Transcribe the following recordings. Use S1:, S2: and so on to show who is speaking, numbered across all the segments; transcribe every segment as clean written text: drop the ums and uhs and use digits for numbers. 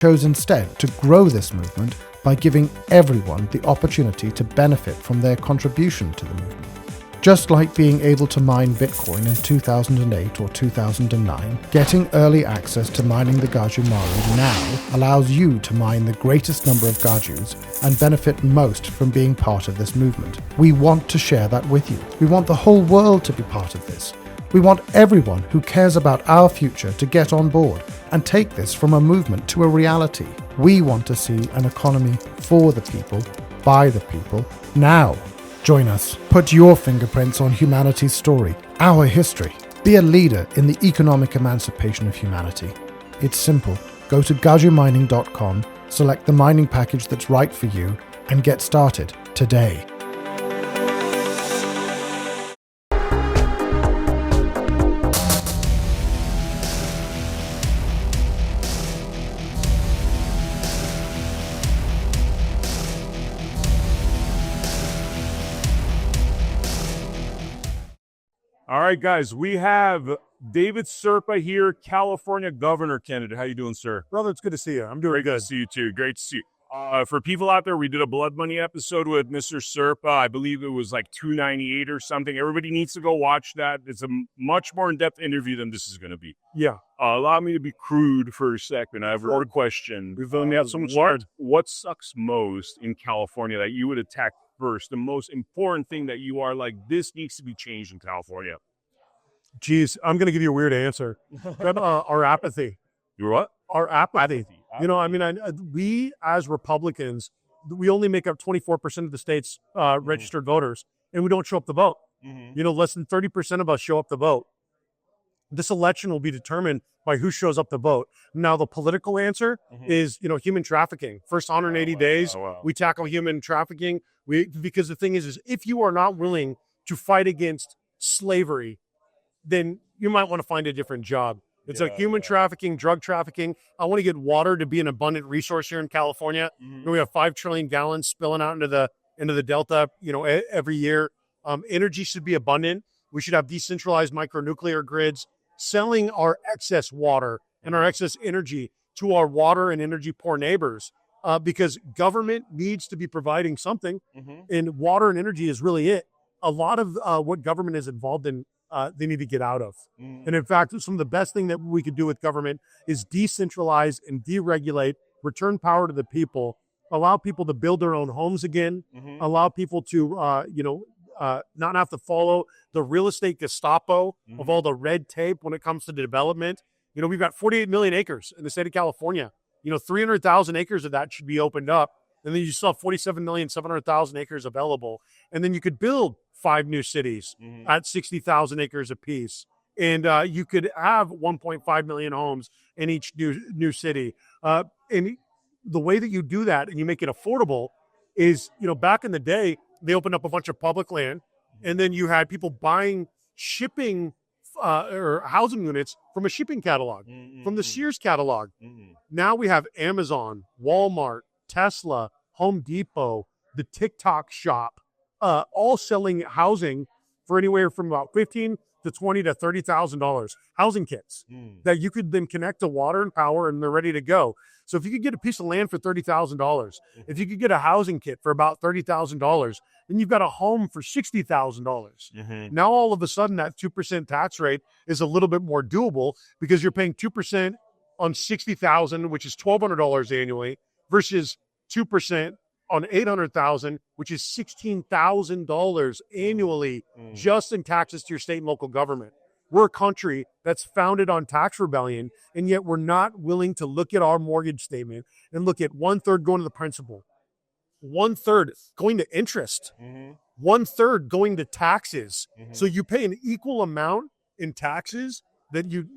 S1: chose instead to grow this movement by giving everyone the opportunity to benefit from their contribution to the movement. Just like being able to mine Bitcoin in 2008 or 2009, getting early access to mining the Gaju Maru now allows you to mine the greatest number of Gajus and benefit most from being part of this movement. We want to share that with you. We want the whole world to be part of this. We want everyone who cares about our future to get on board and take this from a movement to a reality. We want to see an economy for the people, by the people, now. Join us. Put your fingerprints on humanity's story, our history. Be a leader in the economic emancipation of humanity. It's simple. Go to gajumining.com, select the mining package that's right for you, and get started today.
S2: All right, guys, we have David Serpa here, California governor candidate. How you doing, sir?
S3: Brother, it's good to see you. I'm doing
S2: Great
S3: good.
S2: to see you, too. Great to see you. For people out there, we did a Blood Money episode with Mr. Serpa. I believe it was like 298 or something. Everybody needs to go watch that. It's a much more in-depth interview than this is going to be.
S3: Yeah.
S2: Allow me to be crude for a second. I have a question.
S3: We've only had so much
S2: What sucks most in California that you would attack first? The most important thing that you are like, this needs to be changed in California?
S3: Geez, I'm going to give you a weird answer. Our apathy.
S2: Your what?
S3: Our apathy. You know, I mean, we as Republicans, we only make up 24% of the state's registered voters, and we don't show up to vote. You know, less than 30% of us show up to vote. This election will be determined by who shows up to vote. Now, the political answer is, you know, human trafficking. First 180 days, we tackle human trafficking. Because the thing is if you are not willing to fight against slavery, then you might want to find a different job. It's like human trafficking, drug trafficking. I want to get water to be an abundant resource here in California. We have 5 trillion gallons spilling out into the Delta, you know, every year. Energy should be abundant. We should have decentralized micronuclear grids, selling our excess water and our excess energy to our water and energy poor neighbors, because government needs to be providing something, and water and energy is really it. A lot of what government is involved in, they need to get out of. And in fact, some of the best thing that we could do with government is decentralize and deregulate, return power to the people, allow people to build their own homes again, allow people to, not have to follow the real estate Gestapo of all the red tape when it comes to the development. You know, we've got 48 million acres in the state of California. You know, 300,000 acres of that should be opened up. And then you still have 47,700,000 acres available. And then you could build 5 new cities at 60,000 acres apiece. And you could have 1.5 million homes in each new city. And the way that you do that and you make it affordable is, you know, back in the day, they opened up a bunch of public land, and then you had people buying shipping or housing units from a shipping catalog, from the Sears catalog. Now we have Amazon, Walmart, Tesla, Home Depot, the TikTok shop, all selling housing for anywhere from about $15,000 to $20,000 to $30,000 housing kits that you could then connect to water and power, and they're ready to go. So if you could get a piece of land for $30,000, if you could get a housing kit for about $30,000, then you've got a home for $60,000. Now all of a sudden that 2% tax rate is a little bit more doable because you're paying 2% on $60,000, which is $1,200 annually, versus 2% on $800,000, which is $16,000 annually just in taxes to your state and local government. We're a country that's founded on tax rebellion, and yet we're not willing to look at our mortgage statement and look at 1/3 going to the principal, 1/3 going to interest, 1/3 going to taxes. So you pay an equal amount in taxes that you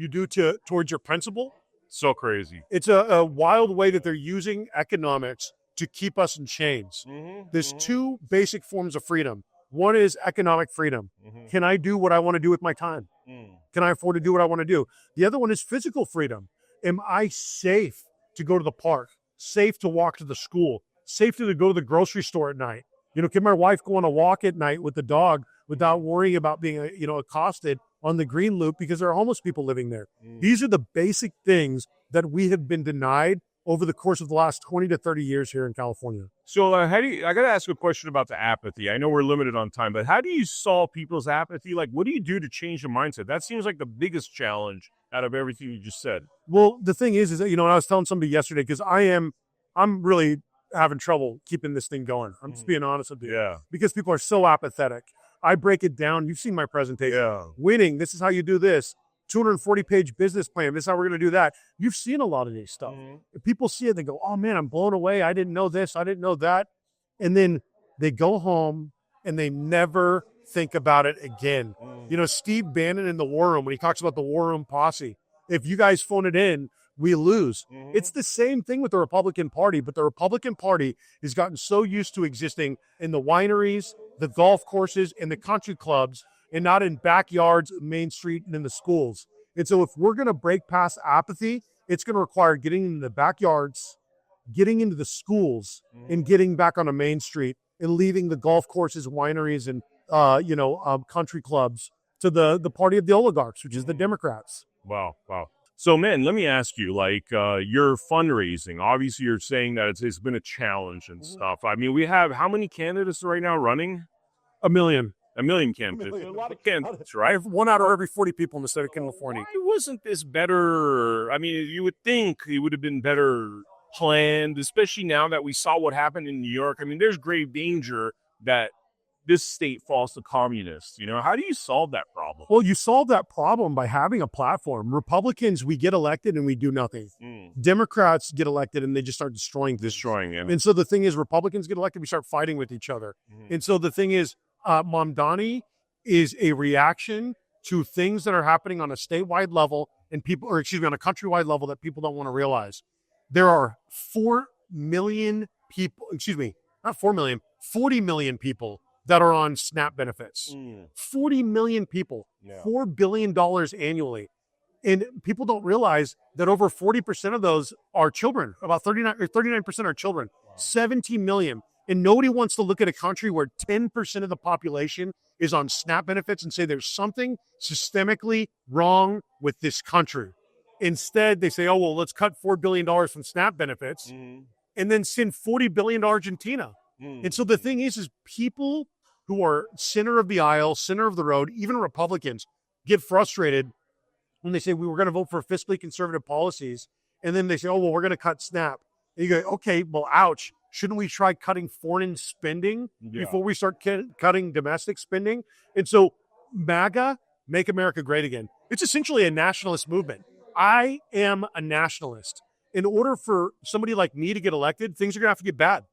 S3: do towards your principal.
S2: So crazy.
S3: It's a wild way that they're using economics to keep us in chains. There's 2 basic forms of freedom. One is economic freedom. Can I do what I want to do with my time? Can I afford to do what I want to do? The other one is physical freedom. Am I safe to go to the park? Safe to walk to the school? Safe to go to the grocery store at night? You know, can my wife go on a walk at night with the dog without worrying about being, accosted on the green loop because there are homeless people living there? These are the basic things that we have been denied over the course of the last 20 to 30 years here in California.
S2: So I got to ask a question about the apathy. I know we're limited on time, but how do you solve people's apathy? Like, what do you do to change the mindset? That seems like the biggest challenge out of everything you just said.
S3: Well, the thing is that, and I was telling somebody yesterday, because I'm really having trouble keeping this thing going. I'm just being honest with you.
S2: Yeah.
S3: Because people are so apathetic. I break it down. You've seen my presentation.
S2: Yeah.
S3: Winning, this is how you do this. 240-page business plan. This is how we're going to do that. You've seen a lot of these stuff. If people see it, they go, oh, man, I'm blown away. I didn't know this. I didn't know that. And then they go home and they never think about it again. Steve Bannon in the War Room, when he talks about the War Room posse, if you guys phone it in, we lose. It's the same thing with the Republican Party, but the Republican Party has gotten so used to existing in the wineries, the golf courses, and the country clubs, and not in backyards, Main Street, and in the schools. And so if we're going to break past apathy, it's going to require getting into the backyards, getting into the schools, and getting back on a Main Street, and leaving the golf courses, wineries, and country clubs to the party of the oligarchs, which is the Democrats.
S2: Wow. So, man, let me ask you, your fundraising, obviously you're saying that it's been a challenge and stuff. I mean, we have how many candidates right now running?
S3: 1 million.
S2: 1 million candidates. A lot of candidates, right?
S3: 1 out of every 40 people in the state of California.
S2: Why wasn't this better? I mean, you would think it would have been better planned, especially now that we saw what happened in New York. I mean, there's grave danger that this state falls to communists. How do you solve that problem?
S3: Well, you solve that problem by having a platform. Republicans, we get elected and we do nothing. Democrats get elected and they just start destroying
S2: them.
S3: And so the thing is, Republicans get elected, we start fighting with each other. And so the thing is, Mamdani is a reaction to things that are happening on a statewide level and on a countrywide level that people don't want to realize. There are 4 million people, not 4 million, 40 million people that are on SNAP benefits. 40 million people, $4 billion annually. And people don't realize that over 40% of those are children. About 39% are children. 17 million. And nobody wants to look at a country where 10% of the population is on SNAP benefits and say there's something systemically wrong with this country. Instead, they say, oh, well, let's cut $4 billion from SNAP benefits and then send $40 billion to Argentina. And so the thing is people who are center of the aisle, center of the road, even Republicans, get frustrated when they say we were going to vote for fiscally conservative policies. And then they say, oh, well, we're going to cut SNAP. And you go, okay, well, ouch. Shouldn't we try cutting foreign spending before we start cutting domestic spending? And so MAGA, Make America Great Again, it's essentially a nationalist movement. I am a nationalist. In order for somebody like me to get elected, things are going to have to get bad.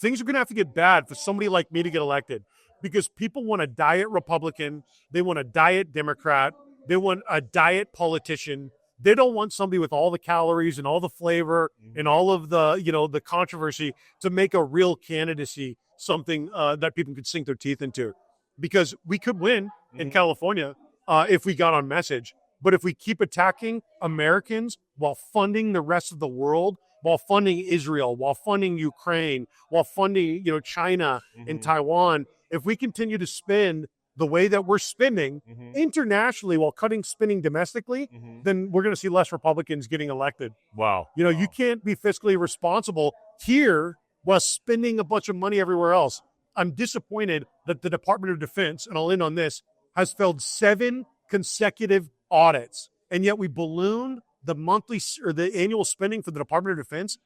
S3: Things are going to have to get bad for somebody like me to get elected because people want a diet Republican. They want a diet Democrat. They want a diet politician. They don't want somebody with all the calories and all the flavor and all of the, the controversy to make a real candidacy something that people could sink their teeth into. Because we could win in California if we got on message. But if we keep attacking Americans while funding the rest of the world, while funding Israel, while funding Ukraine, while funding, China and Taiwan, if we continue to spend the way that we're spending internationally while cutting spending domestically, then we're going to see less Republicans getting elected.
S2: Wow.
S3: You can't be fiscally responsible here while spending a bunch of money everywhere else. I'm disappointed that the Department of Defense, and I'll end on this, has failed 7 consecutive audits. And yet we ballooned the monthly or the annual spending for the Department of Defense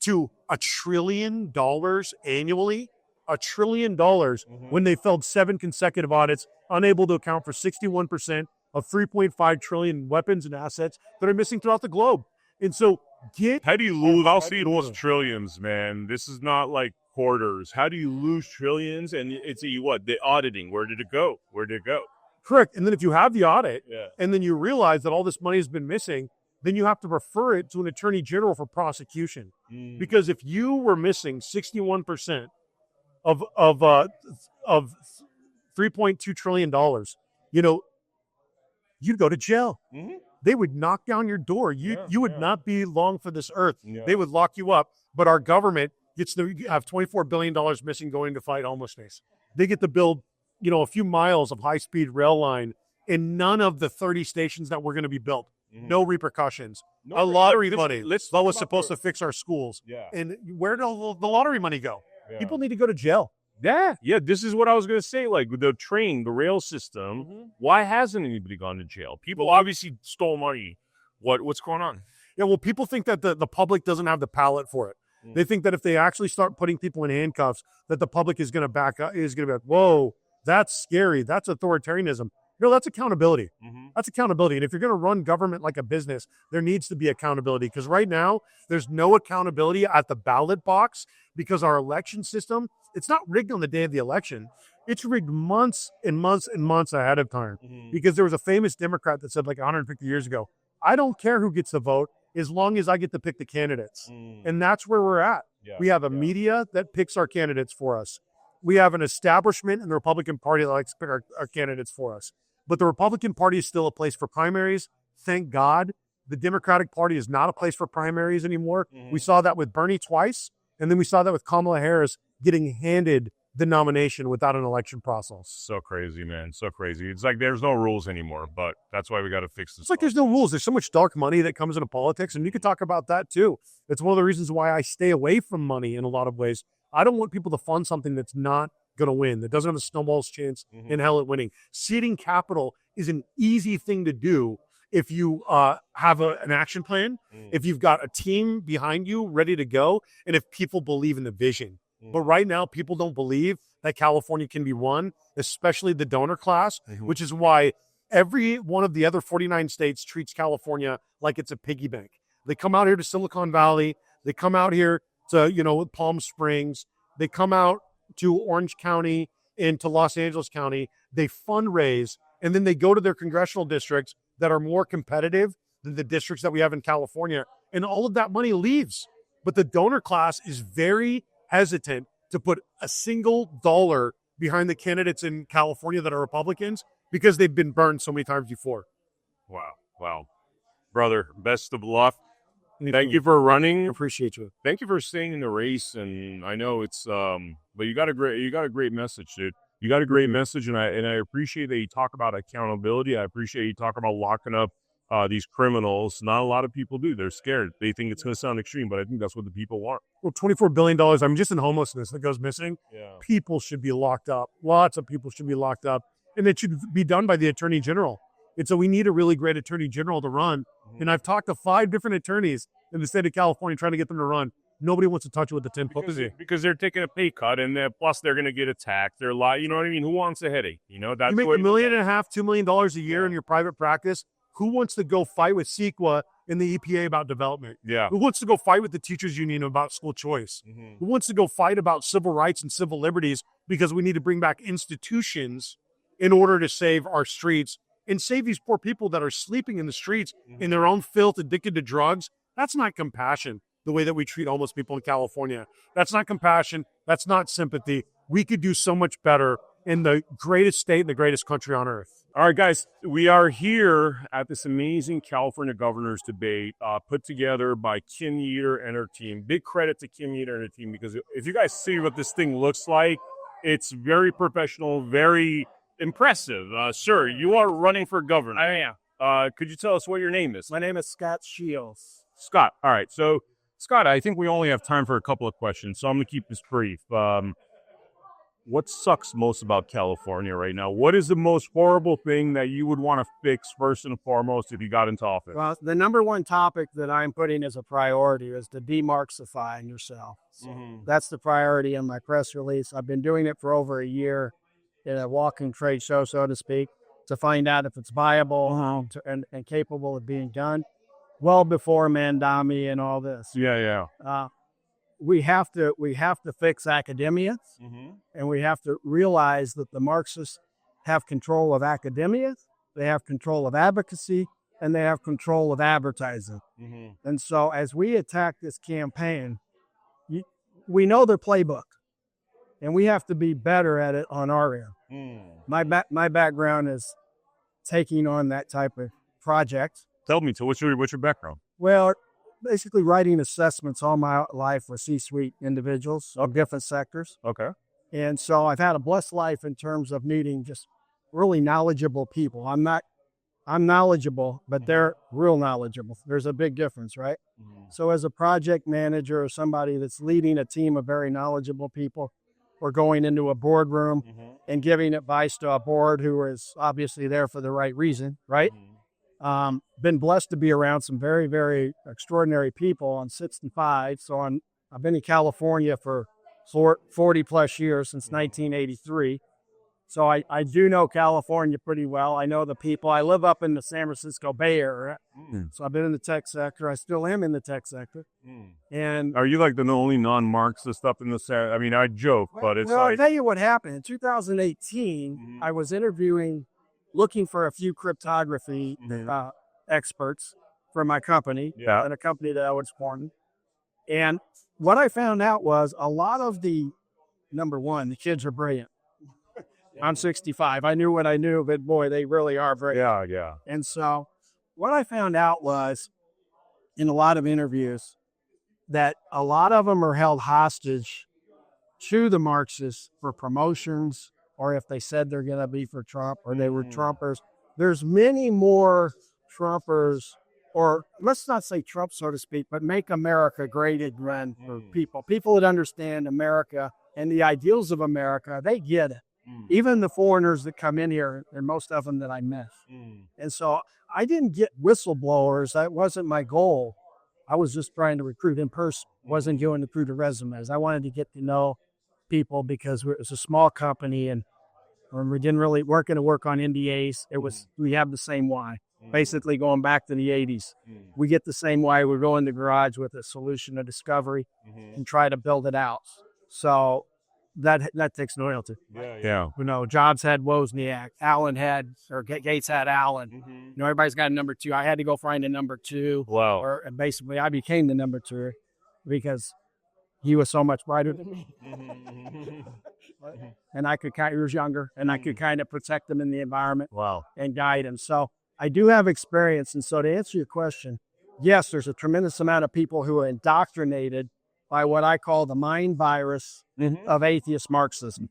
S3: to $1 trillion annually. $1 trillion when they failed 7 consecutive audits, unable to account for 61% of 3.5 trillion weapons and assets that are missing throughout the globe. And so
S2: how do you lose? I'll see those trillions, man. This is not like quarters. How do you lose trillions? And it's what? The auditing. Where did it go?
S3: Correct. And then if you have the audit and then you realize that all this money has been missing, then you have to refer it to an attorney general for prosecution. Because if you were missing 61% of $3.2 trillion, you'd go to jail. They would knock down your door. You would not be long for this earth. They would lock you up. But our government gets to have $24 billion missing going to fight homelessness. They get to build, a few miles of high-speed rail line in none of the 30 stations that were going to be built. no repercussions.
S2: No,
S3: A lottery
S2: let's-
S3: money
S2: let's
S3: that
S2: talk
S3: was
S2: about
S3: supposed
S2: the-
S3: to fix our schools.
S2: Yeah.
S3: And where did all the lottery money go?
S2: Yeah.
S3: People need to go to jail.
S2: Yeah, this is what I was going to say. Like with the train, the rail system, why hasn't anybody gone to jail? People obviously stole money. What's going on?
S3: Yeah, well, people think that the public doesn't have the palate for it. They think that if they actually start putting people in handcuffs, that the public is going to back up, is going to be like, whoa, that's scary. That's authoritarianism. No, that's accountability. That's accountability. And if you're going to run government like a business, there needs to be accountability. Because right now, there's no accountability at the ballot box because our election system, it's not rigged on the day of the election. It's rigged months and months and months ahead of time. Because there was a famous Democrat that said like 150 years ago, I don't care who gets the vote as long as I get to pick the candidates. And that's where we're at. We have a media that picks our candidates for us. We have an establishment in the Republican Party that likes to pick our candidates for us. But the Republican Party is still a place for primaries. Thank God. The Democratic Party is not a place for primaries anymore. We saw that with Bernie twice. And then we saw that with Kamala Harris getting handed the nomination without an election process.
S2: So crazy, man. So crazy. It's like there's no rules anymore, but that's why we got to fix this.
S3: It's like there's no rules. There's so much dark money that comes into politics, and you could talk about that too. It's one of the reasons why I stay away from money in a lot of ways. I don't want people to fund something that's not going to win, that doesn't have a snowball's chance in hell at winning. Seeding capital is an easy thing to do if you have an action plan, if you've got a team behind you ready to go, and if people believe in the vision. But right now, people don't believe that California can be won, especially the donor class, which is why every one of the other 49 states treats California like it's a piggy bank. They come out here to Silicon Valley. They come out here to, Palm Springs. They come out to Orange County and to Los Angeles County. They fundraise, and then they go to their congressional districts that are more competitive than the districts that we have in California. And all of that money leaves. But the donor class is very hesitant to put a single dollar behind the candidates in California that are Republicans because they've been burned so many times before.
S2: Wow. Brother, best of luck. Thank you for running.
S3: I appreciate you.
S2: Thank you for staying in the race. And I know it's but you got a great message, dude. You got a great message, and I appreciate that you talk about accountability. I appreciate you talk about locking up these criminals. Not a lot of people do. They're scared. They think it's going to sound extreme, but I think that's what the people want.
S3: Well, $24 billion, just in homelessness that goes missing.
S2: Yeah.
S3: People should be locked up. Lots of people should be locked up. And it should be done by the Attorney General. And so we need a really great Attorney General to run. And I've talked to 5 different attorneys in the state of California trying to get them to run. Nobody wants to touch it with the 10 foot.
S2: Because they're taking a pay cut, and plus they're going to get attacked. They're you know what I mean? Who wants a headache? That's
S3: you make $1.5 million, $2 million a year in your private practice. Who wants to go fight with CEQA and the EPA about development?
S2: Yeah.
S3: Who wants to go fight with the teachers union about school choice? Who wants to go fight about civil rights and civil liberties because we need to bring back institutions in order to save our streets and save these poor people that are sleeping in the streets in their own filth, addicted to drugs? That's not compassion, the way that we treat homeless people in California. That's not compassion. That's not sympathy. We could do so much better in the greatest state and the greatest country on earth.
S2: All right, guys, we are here at this amazing California governor's debate put together by Kim Yeater and her team. Big credit to Kim Yeater and her team, because if you guys see what this thing looks like, it's very professional, very impressive. Sir, you are running for governor.
S4: I am.
S2: Could you tell us what your name is?
S4: My name is Scott Shields.
S2: Scott. All right. So, Scott, I think we only have time for a couple of questions, so I'm going to keep this brief. What sucks most about California right now? What is the most horrible thing that you would want to fix first and foremost if you got into office?
S4: Well, the number one topic that I'm putting as a priority is to demarxify yourself. So that's the priority in my press release. I've been doing it for over a year in a walking trade show, so to speak, to find out if it's viable and capable of being done well before Mandami and all this.
S2: Yeah.
S4: We have to fix academia, and we have to realize that the Marxists have control of academia, they have control of advocacy, and they have control of advertising. And so as we attack this campaign, we know their playbook, and we have to be better at it on our end. My background is taking on that type of project.
S2: Tell me, what's your background?
S4: Well, basically writing assessments all my life with C-suite individuals of different sectors.
S2: Okay.
S4: And so I've had a blessed life in terms of meeting just really knowledgeable people. I'm I'm knowledgeable, but they're real knowledgeable. There's a big difference, right? So as a project manager or somebody that's leading a team of very knowledgeable people, or going into a boardroom and giving advice to a board who is obviously there for the right reason, right? Been blessed to be around some very, very extraordinary people on 65. So I've been in California for 40 plus years, since 1983. So I do know California pretty well. I know the people. I live up in the San Francisco Bay Area. So I've been in the tech sector. I still am in the tech sector. And
S2: Are you like the only non-Marxist up in the? I mean, I joke, but it's
S4: well, I'll
S2: like
S4: tell you what happened. In 2018, I was looking for a few cryptography experts for my company, and a company that I was supporting. And what I found out was a lot of number one, the kids are brilliant. I'm 65. I knew what I knew, but boy, they really are brilliant.
S2: yeah.
S4: And so what I found out was, in a lot of interviews, that a lot of them are held hostage to the Marxists for promotions, or if they said they're going to be for Trump, or they were Trumpers. There's many more Trumpers, or let's not say Trump, so to speak, but make America great again for people that understand America and the ideals of America. They get it. Even the foreigners that come in here, and most of them that I met. And so I didn't get whistleblowers. That wasn't my goal. I was just trying to recruit in person. Wasn't going to recruit the resumes. I wanted to get to know people because it was a small company, and we weren't going to work on NDAs. We have the same why. Basically going back to the 80s. We get the same why. We go in the garage with a solution, a discovery, and try to build it out. So that takes loyalty.
S2: Yeah.
S4: Jobs had Wozniak, Gates had Allen. Everybody's got a number two. I had to go find a number two.
S2: Wow.
S4: And basically, I became the number two because he was so much brighter than me. And he was younger, and I could kind of protect him in the environment.
S2: Wow.
S4: And guide him. So I do have experience. And so to answer your question, yes, there's a tremendous amount of people who are indoctrinated by what I call the mind virus of atheist Marxism.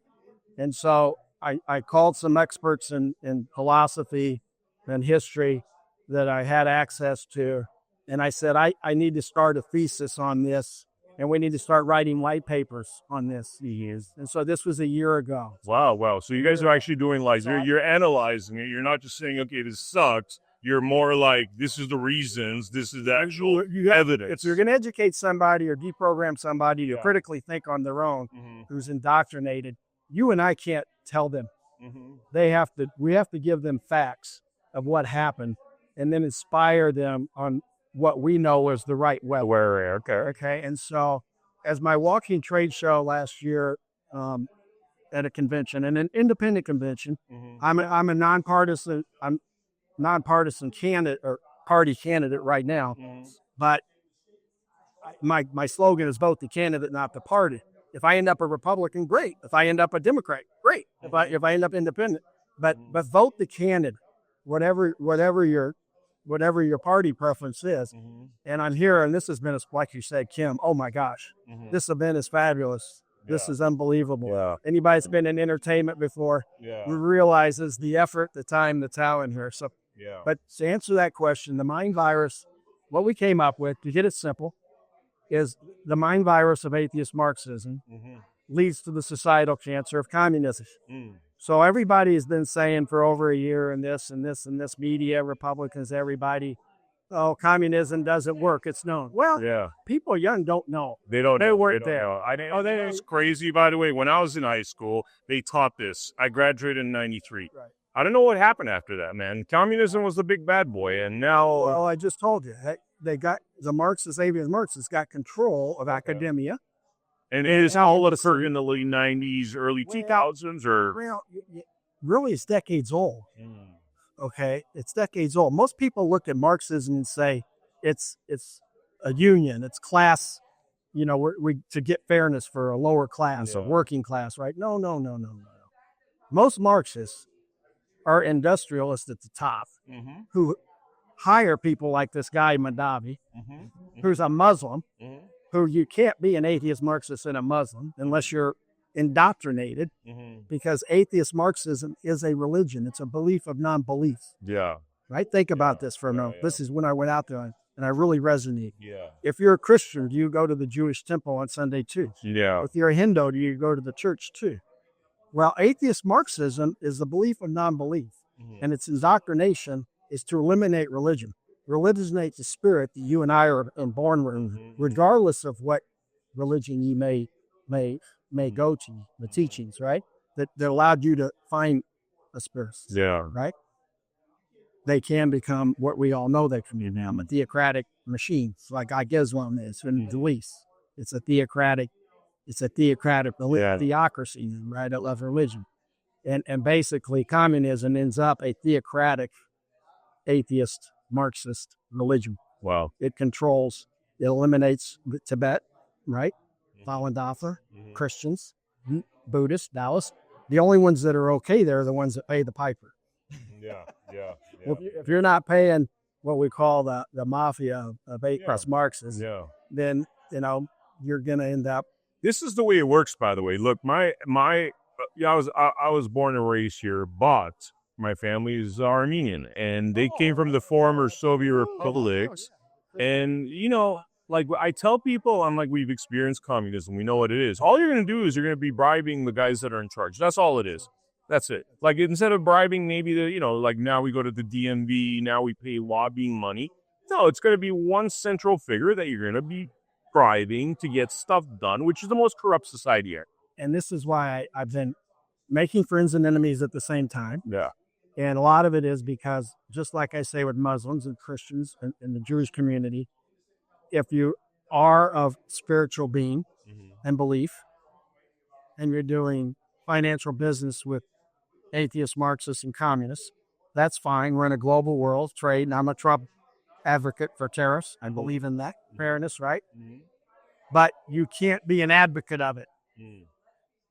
S4: And so I called some experts in philosophy and history that I had access to, and I said, I need to start a thesis on this, and we need to start writing white papers on this. And so this was a year ago.
S2: Wow. So you guys are actually doing you're analyzing it. You're not just saying, okay, this sucks. You're more like, this is the reasons, this is the actual evidence.
S4: If you're going to educate somebody or deprogram somebody to critically think on their own, who's indoctrinated, you and I can't tell them. We have to give them facts of what happened, and then inspire them on what we know is the right way. Okay. And so, as my walking trade show last year at a convention, and an independent convention, I'm a nonpartisan candidate or party candidate right now, but my slogan is vote the candidate, not the party. If I end up a Republican, great. If I end up a Democrat, great. If I end up independent, but vote the candidate, whatever your party preference is. And I'm here, and this has been, like you said, Kim. Oh my gosh, this event is fabulous. This is unbelievable.
S2: Yeah.
S4: Anybody that's been in entertainment before realizes the effort, the time, the talent here. So.
S2: Yeah.
S4: But to answer that question, the mind virus, what we came up with, to get it simple, is the mind virus of atheist Marxism leads to the societal cancer of communism. So everybody has been saying for over a year in this media, Republicans, everybody, communism doesn't work. It's known. Well, people young don't know.
S2: They don't.
S4: They weren't
S2: don't
S4: there.
S2: Know. It's crazy, by the way. When I was in high school, they taught this. I graduated in 93.
S4: Right.
S2: I don't know what happened after that, man. Communism was the big bad boy, and now...
S4: Well, I just told you. They got the atheist Marxists got control of academia.
S2: And it is all occurred in the late 90s, early 2000s, or...
S4: Really, it's decades old. Okay? It's decades old. Most people look at Marxism and say it's a union, it's class, to get fairness for a lower class, a working class, right? No. Most Marxists are industrialists at the top who hire people like this guy, Madavi, who's a Muslim, who you can't be an atheist Marxist and a Muslim unless you're indoctrinated, because atheist Marxism is a religion. It's a belief of non-belief.
S2: Yeah.
S4: right? Think about this for a moment. This is when I went out there and I really resonated.
S2: Yeah.
S4: If you're a Christian, do you go to the Jewish temple on Sunday too?
S2: Yeah.
S4: If you're a Hindu, do you go to the church too? Well, atheist Marxism is the belief of non-belief, and its indoctrination is to eliminate religion. Religionate the spirit that you and I are born with, regardless of what religion you may go to, the teachings, right? That allowed you to find a spirit.
S2: Yeah.
S4: Right? They can become what we all know they can be now, a theocratic machines, like Islam is in the Middle East. It's a theocratic theocracy, right, of religion. And basically communism ends up a theocratic, atheist, Marxist religion.
S2: Wow.
S4: It eliminates Tibet, right? Falun Dafa, Christians, Buddhists, Taoists. The only ones that are okay there are the ones that pay the piper.
S2: Yeah.
S4: If you're not paying what we call the mafia of atheist Marxists, then, you're going to end up.
S2: This is the way it works, by the way. Look, I was born and raised here, but my family is Armenian, and they came from the former Soviet republics. And, like I tell people, we've experienced communism. We know what it is. All you're going to do is you're going to be bribing the guys that are in charge. That's all it is. That's it. Like, instead of bribing maybe like now we go to the DMV, now we pay lobbying money. No, it's going to be one central figure that you're going to be bribing to get stuff done, which is the most corrupt society here.
S4: And this is why I've been making friends and enemies at the same time.
S2: Yeah.
S4: And a lot of it is because, just like I say with Muslims and Christians and the Jewish community, if you are of spiritual being and belief, and you're doing financial business with atheists, Marxists, and communists, that's fine. We're in a global world, trade, and I'm a Trump advocate for tariffs. I believe in that fairness, right? But you can't be an advocate of it.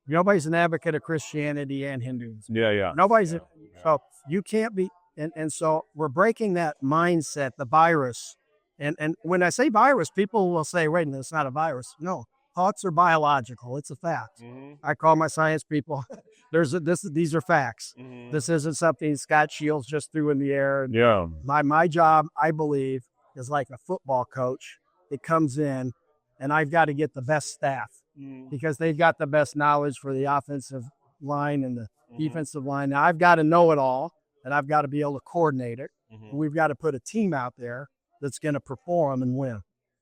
S4: Nobody's an advocate of Christianity and Hinduism.
S2: Yeah.
S4: Nobody's. So you can't be. And so we're breaking that mindset, the virus. And when I say virus, people will say, wait a minute, it's not a virus. No, thoughts are biological. It's a fact. I call my science people. These are facts. This isn't something Scott Shields just threw in the air.
S2: Yeah.
S4: My job, I believe, is like a football coach. It comes in, and I've got to get the best staff because they've got the best knowledge for the offensive line and the defensive line. Now, I've got to know it all, and I've got to be able to coordinate it. And we've got to put a team out there that's going to perform and win.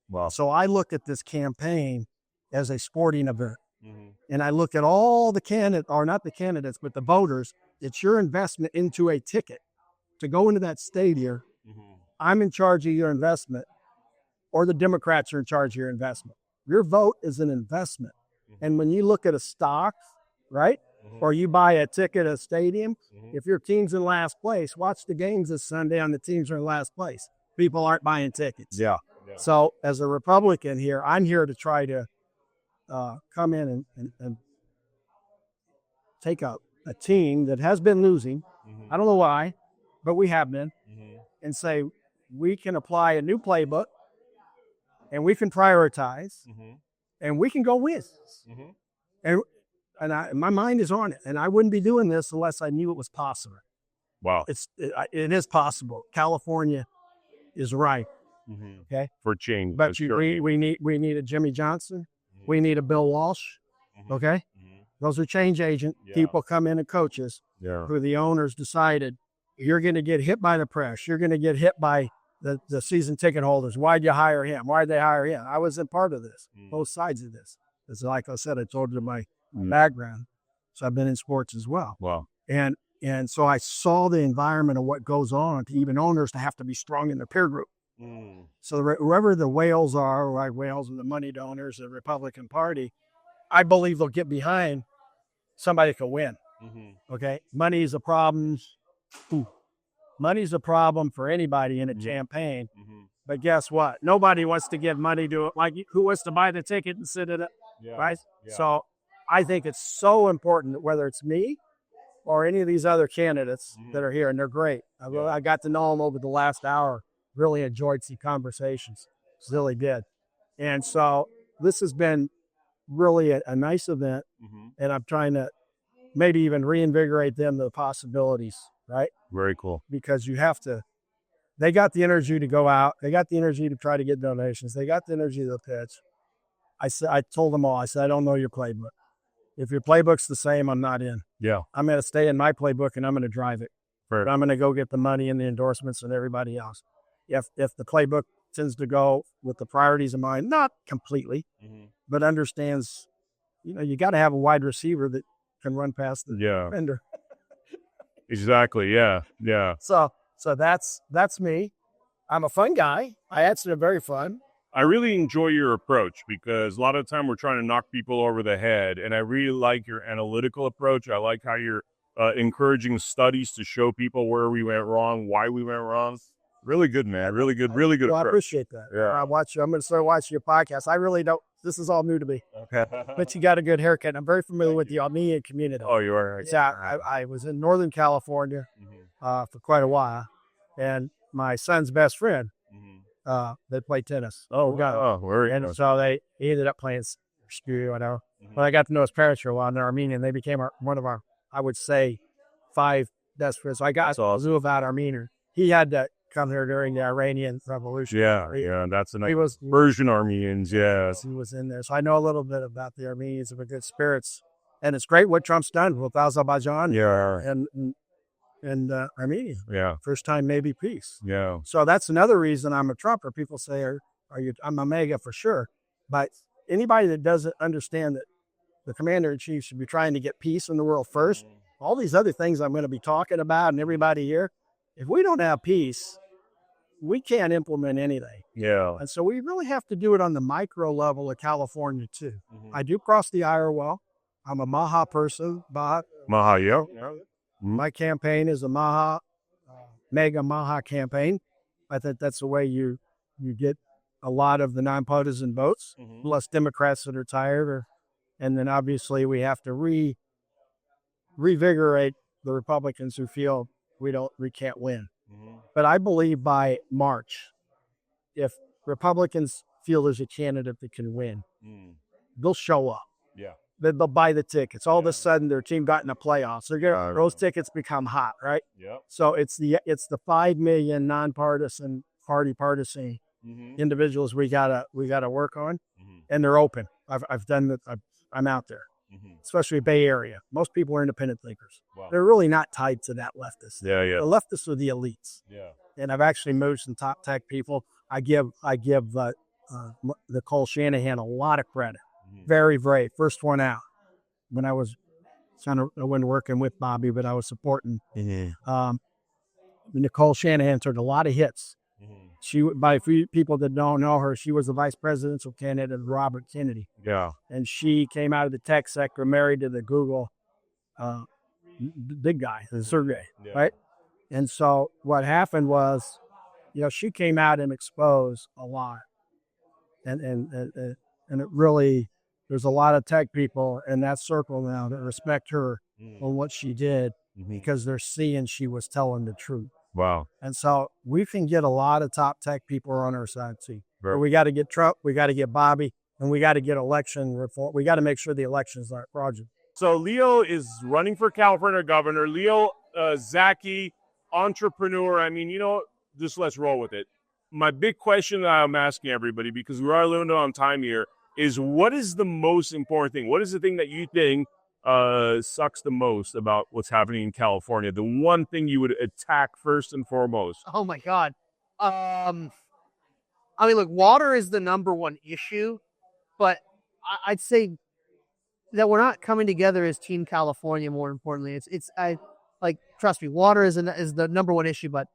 S2: Wow.
S4: So I look at this campaign as a sporting event. And I look at all the candidates, or not the candidates, but the voters. It's your investment into a ticket to go into that stadium. I'm in charge of your investment, or the Democrats are in charge of your investment. Your vote is an investment. And when you look at a stock, right, or you buy a ticket at a stadium, if your team's in last place, watch the games this Sunday on the teams are in last place. People aren't buying tickets.
S2: Yeah.
S4: So as a Republican here, I'm here to try to come in and take a team that has been losing. I don't know why, but we have been, and say we can apply a new playbook, and we can prioritize, and we can go win. And my mind is on it, and I wouldn't be doing this unless I knew it was possible.
S2: Wow.
S4: It is possible. California is right. Okay.
S2: For change.
S4: But we need a Jimmy Johnson. We need a Bill Walsh. Okay. Those are change agent people come in and coaches who the owners decided you're going to get hit by the press. You're going to get hit by the season ticket holders. Why'd you hire him? Why'd they hire him? I was in part of this, both sides of this. It's like I said, I told you my background. So I've been in sports as well.
S2: Wow.
S4: And so I saw the environment of what goes on to even owners to have to be strong in their peer group. So whoever the whales are, like whales are the money donors, the Republican Party, I believe they'll get behind somebody that can win. Okay. Money is a problem. Money's a problem for anybody in a campaign. But guess what? Nobody wants to give money to it. Like, who wants to buy the ticket and sit in it? Right? So I think it's so important that whether it's me or any of these other candidates that are here, and they're great. I got to know them over the last hour. Really enjoyed some conversations. Really did. And so this has been really a nice event, and I'm trying to maybe even reinvigorate them to the possibilities, right?
S2: Very cool.
S4: Because you have to They got the energy to go out. They got the energy to try to get donations. They got the energy to pitch. I told them all, I said, I don't know your playbook. If your playbook's the same, I'm not in.
S2: Yeah.
S4: I'm going to stay in my playbook and I'm going to drive it.
S2: Fair.
S4: But I'm going to go get the money and the endorsements and everybody else. If the playbook tends to go with the priorities in mind, not completely, but understands, you got to have a wide receiver that can run past the defender.
S2: Exactly. Yeah. Yeah.
S4: So that's me. I'm a fun guy. I actually am very fun.
S2: I really enjoy your approach because a lot of the time we're trying to knock people over the head, and I really like your analytical approach. I like how you're encouraging studies to show people where we went wrong, why we went wrong. Really good, man. Really good approach.
S4: I appreciate that.
S2: Yeah.
S4: I'm going to start watching your podcast. I really don't. This is all new to me.
S2: Okay.
S4: But you got a good haircut. I'm very familiar with the Armenian community.
S2: Oh, you are?
S4: Yeah, I was in Northern California for quite a while, and my son's best friend, they played tennis. And so he ended up playing Mercuri, whatever. But I got to know his parents for a while, and they're Armenian. They became one of our, I would say, 5 best friends. So I got a zoo about Armenian. He had to come here during the Iranian Revolution.
S2: Yeah, that's a nice Persian Armenians, yes.
S4: He was in there. So I know a little bit about the Armenians and the good spirits. And it's great what Trump's done with Azerbaijan and Armenia.
S2: Yeah.
S4: First time maybe peace.
S2: Yeah.
S4: So that's another reason I'm a Trumper. People say, are you? I'm a MAGA for sure. But anybody that doesn't understand that the commander-in-chief should be trying to get peace in the world first, all these other things I'm going to be talking about and everybody here, if we don't have peace, we can't implement anything.
S2: Yeah.
S4: And so we really have to do it on the micro level of California too. I do cross the aisle well. I'm a Maha person.
S2: Maha, yeah.
S4: My campaign is a Maha, mega Maha campaign. I think that's the way you get a lot of the nonpartisan votes, plus Democrats that are tired. And then obviously we have to revigorate the Republicans who feel we can't win. But I believe by March, if Republicans feel there's a candidate that can win, they'll show up.
S2: Yeah.
S4: They'll buy the tickets. All of a sudden, their team got in the playoffs. Those tickets become hot, right?
S2: Yep.
S4: So it's the 5 million nonpartisan, partisan individuals we gotta work on, and they're open. I've done that. I'm out there. Especially Bay Area. Most people are independent thinkers. Wow. They're really not tied to that leftist.
S2: Yeah.
S4: The leftists are the elites.
S2: Yeah.
S4: And I've actually moved some top tech people. I give Nicole Shanahan a lot of credit. Very brave. First one out. When I was I wasn't working with Bobby, but I was supporting. Nicole Shanahan took a lot of hits. She, by people that don't know her, she was the vice presidential candidate of Robert Kennedy.
S2: Yeah.
S4: And she came out of the tech sector, married to the Google big guy, the Sergey, right? And so what happened was, she came out and exposed a lot. And it really, there's a lot of tech people in that circle now that respect her on what she did because they're seeing she was telling the truth.
S2: Wow.
S4: And so we can get a lot of top tech people on our side too. But we got to get Trump, we got to get Bobby, and we got to get election reform. We got to make sure the elections aren't fraudulent.
S2: So Leo is running for California governor. Leo, Zacky, entrepreneur. I mean, just let's roll with it. My big question that I'm asking everybody, because we are limited on time here, is what is the most important thing? What is the thing that you think sucks the most about what's happening in California? The one thing you would attack first and foremost.
S5: Oh my God. Look, water is the number one issue, but I'd say that we're not coming together as Team California. More importantly, trust me, water is the number one issue, but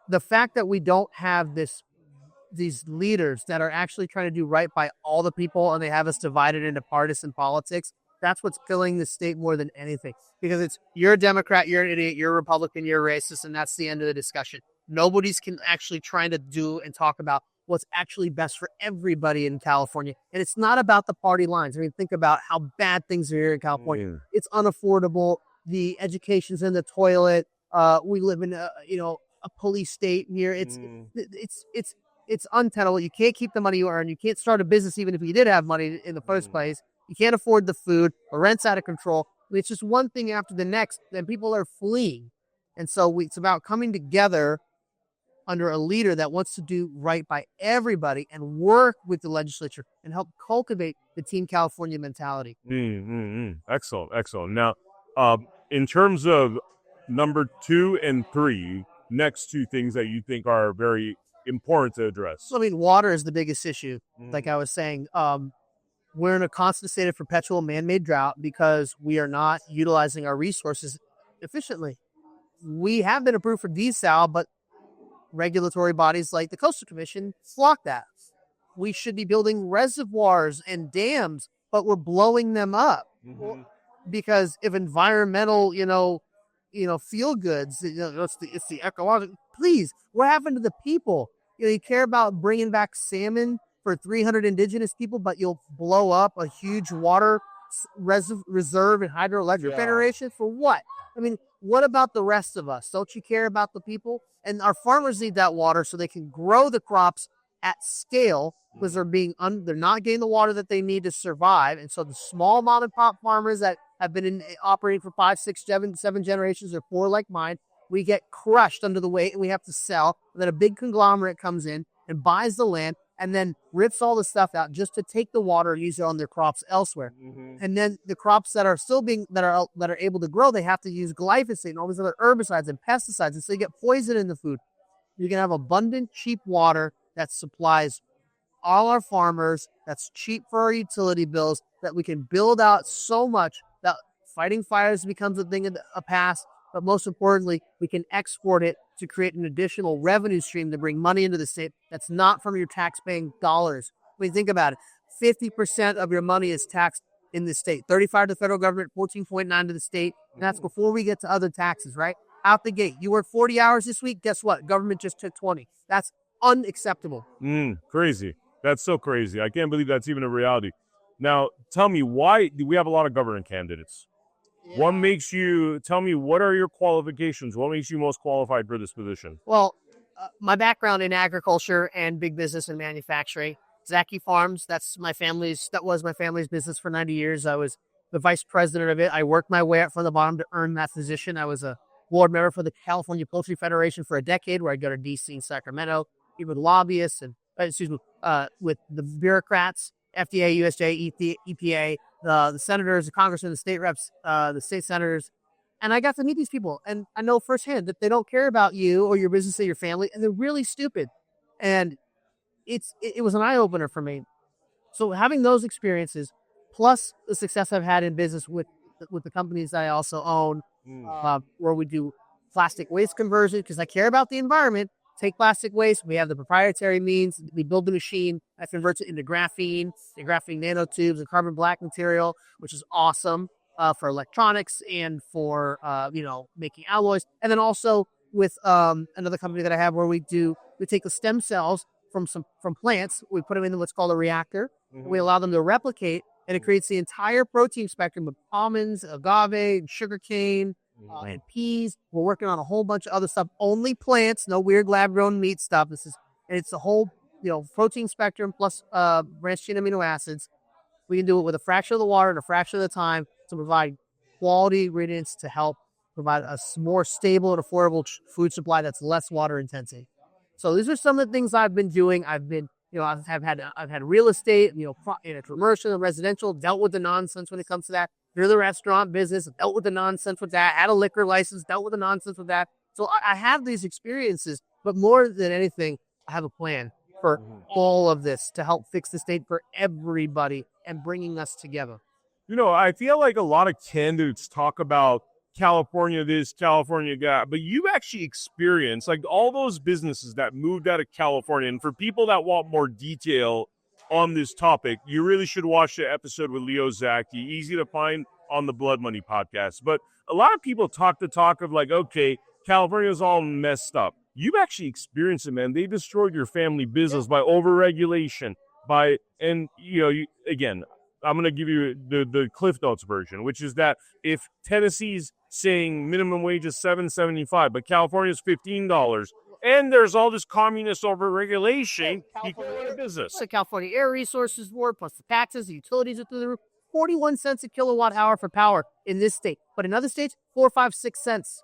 S5: the fact that we don't have these leaders that are actually trying to do right by all the people, and they have us divided into partisan politics. That's what's killing the state more than anything, because it's you're a Democrat, you're an idiot, you're a Republican, you're a racist, and that's the end of the discussion. Nobody's actually trying to do and talk about what's actually best for everybody in California. And it's not about the party lines. I mean, think about how bad things are here in California. It's unaffordable. The education's in the toilet. We live in a police state here. It's untenable. You can't keep the money you earn. You can't start a business even if you did have money in the first place. You can't afford the food. The rent's out of control. It's just one thing after the next. Then people are fleeing. And so it's about coming together under a leader that wants to do right by everybody and work with the legislature and help cultivate the Team California mentality.
S2: Excellent, excellent. Now, in terms of number 2 and 3, next 2 things that you think are very important to address.
S5: So, I mean, water is the biggest issue. Like I was saying, we're in a constant state of perpetual man-made drought because we are not utilizing our resources efficiently. We have been approved for desal, but regulatory bodies like the Coastal Commission flock that. We should be building reservoirs and dams, but we're blowing them up because if environmental, feel goods, it's the ecological. Please, what happened to the people? You care about bringing back salmon for 300 indigenous people, but you'll blow up a huge water reserve and hydroelectric generation for what? I mean, what about the rest of us? Don't you care about the people? And our farmers need that water so they can grow the crops at scale because they're not getting the water that they need to survive. And so the small mom and pop farmers that have been operating for 5, 6, 7 generations or 4 like mine, we get crushed under the weight and we have to sell. And then a big conglomerate comes in and buys the land and then rips all the stuff out just to take the water and use it on their crops elsewhere. And then the crops that are still that are able to grow, they have to use glyphosate and all these other herbicides and pesticides. And so you get poison in the food. You can have abundant, cheap water that supplies all our farmers, that's cheap for our utility bills, that we can build out so much that fighting fires becomes a thing of the past. But most importantly, we can export it to create an additional revenue stream to bring money into the state that's not from your tax-paying dollars. When you think about it, 50% of your money is taxed in the state, 35% to the federal government, 14.9% to the state, and that's before we get to other taxes, right? Out the gate, you work 40 hours this week, guess what? Government just took 20. That's unacceptable.
S2: Crazy. That's so crazy. I can't believe that's even a reality. Now, tell me, why do we have a lot of governor candidates? Yeah. Tell me, what are your qualifications? What makes you most qualified for this position?
S5: Well, my background in agriculture and big business and manufacturing. Zacky Farms, that was my family's business for 90 years. I was the vice president of it. I worked my way up from the bottom to earn that position. I was a board member for the California Poultry Federation for a decade, where I'd go to DC and Sacramento, meet with lobbyists and, with the bureaucrats, FDA, USDA, EPA, the senators, the congressmen, the state reps, the state senators. And I got to meet these people. And I know firsthand that they don't care about you or your business or your family. And they're really stupid. And it was an eye-opener for me. So having those experiences, plus the success I've had in business with the companies I also own, where we do plastic waste conversion, because I care about the environment. Take plastic waste. We have the proprietary means. We build the machine that converts it into graphene nanotubes and carbon black material, which is awesome for electronics and for making alloys. And then also with another company that I have where we take the stem cells from plants. We put them into what's called a reactor. We allow them to replicate, and it creates the entire protein spectrum of almonds, agave, sugarcane, and peas. We're working on a whole bunch of other stuff. Only plants, no weird lab-grown meat stuff. It's a whole protein spectrum plus branched chain amino acids. We can do it with a fraction of the water and a fraction of the time to provide quality ingredients to help provide a more stable and affordable food supply that's less water intensive. So these are some of the things I've been doing. I've had real estate, commercial and residential, dealt with the nonsense when it comes to that. Through the restaurant business, dealt with the nonsense with that. Had a liquor license, dealt with the nonsense with that. So I have these experiences, but more than anything, I have a plan for all of this to help fix the state for everybody and bringing us together.
S2: I feel like a lot of candidates talk about California this, California that, but you've actually experienced like all those businesses that moved out of California. And for people that want more detail on this topic, you really should watch the episode with Leo Zacky. Easy to find on the Blood Money podcast. But a lot of people talk of like, okay, California's all messed up. You've actually experienced it, man. They destroyed your family business by overregulation, again, I'm going to give you the Cliff Notes version, which is that if Tennessee's saying minimum wage is $7.75, but California's $15, and there's all this communist overregulation, you can run a business.
S5: The California Air Resources Board, plus the taxes, the utilities are through the roof. 41 cents a kilowatt hour for power in this state. But in other states, 4, 5, 6 cents.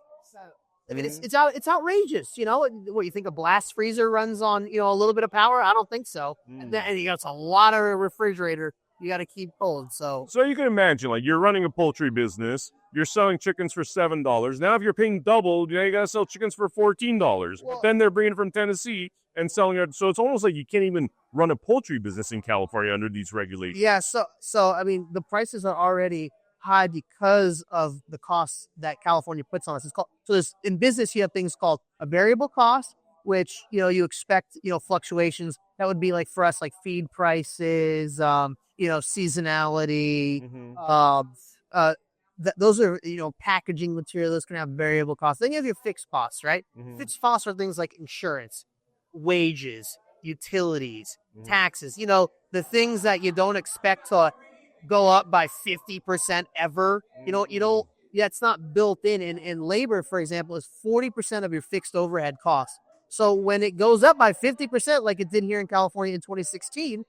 S5: I mean, it's outrageous. You know, what you think a blast freezer runs on, you know, a little bit of power? I don't think so. And you got a lot of refrigerator you got to keep cold. So
S2: you can imagine, like, you're running a poultry business, you're selling chickens for $7. Now, if you're paying double, you know, you got to sell chickens for $14. But then they're bringing it from Tennessee and selling it. So it's almost like you can't even run a poultry business in California under these regulations.
S5: Yeah. So I mean, the prices are already high because of the costs that California puts on us. It's called, so there's, in business, you have things called a variable cost, which, you know, you expect, you know, fluctuations. That would be like for us, like feed prices, you know, seasonality, those are, you know, packaging material that's going to have variable costs. Then you have your fixed costs, right? Fixed costs are things like insurance, wages, utilities, taxes, you know, the things that you don't expect to go up by 50% ever. You don't, yeah, it's not built in. And labor, for example, is 40% of your fixed overhead costs. So when it goes up by 50%, like it did here in California in 2016,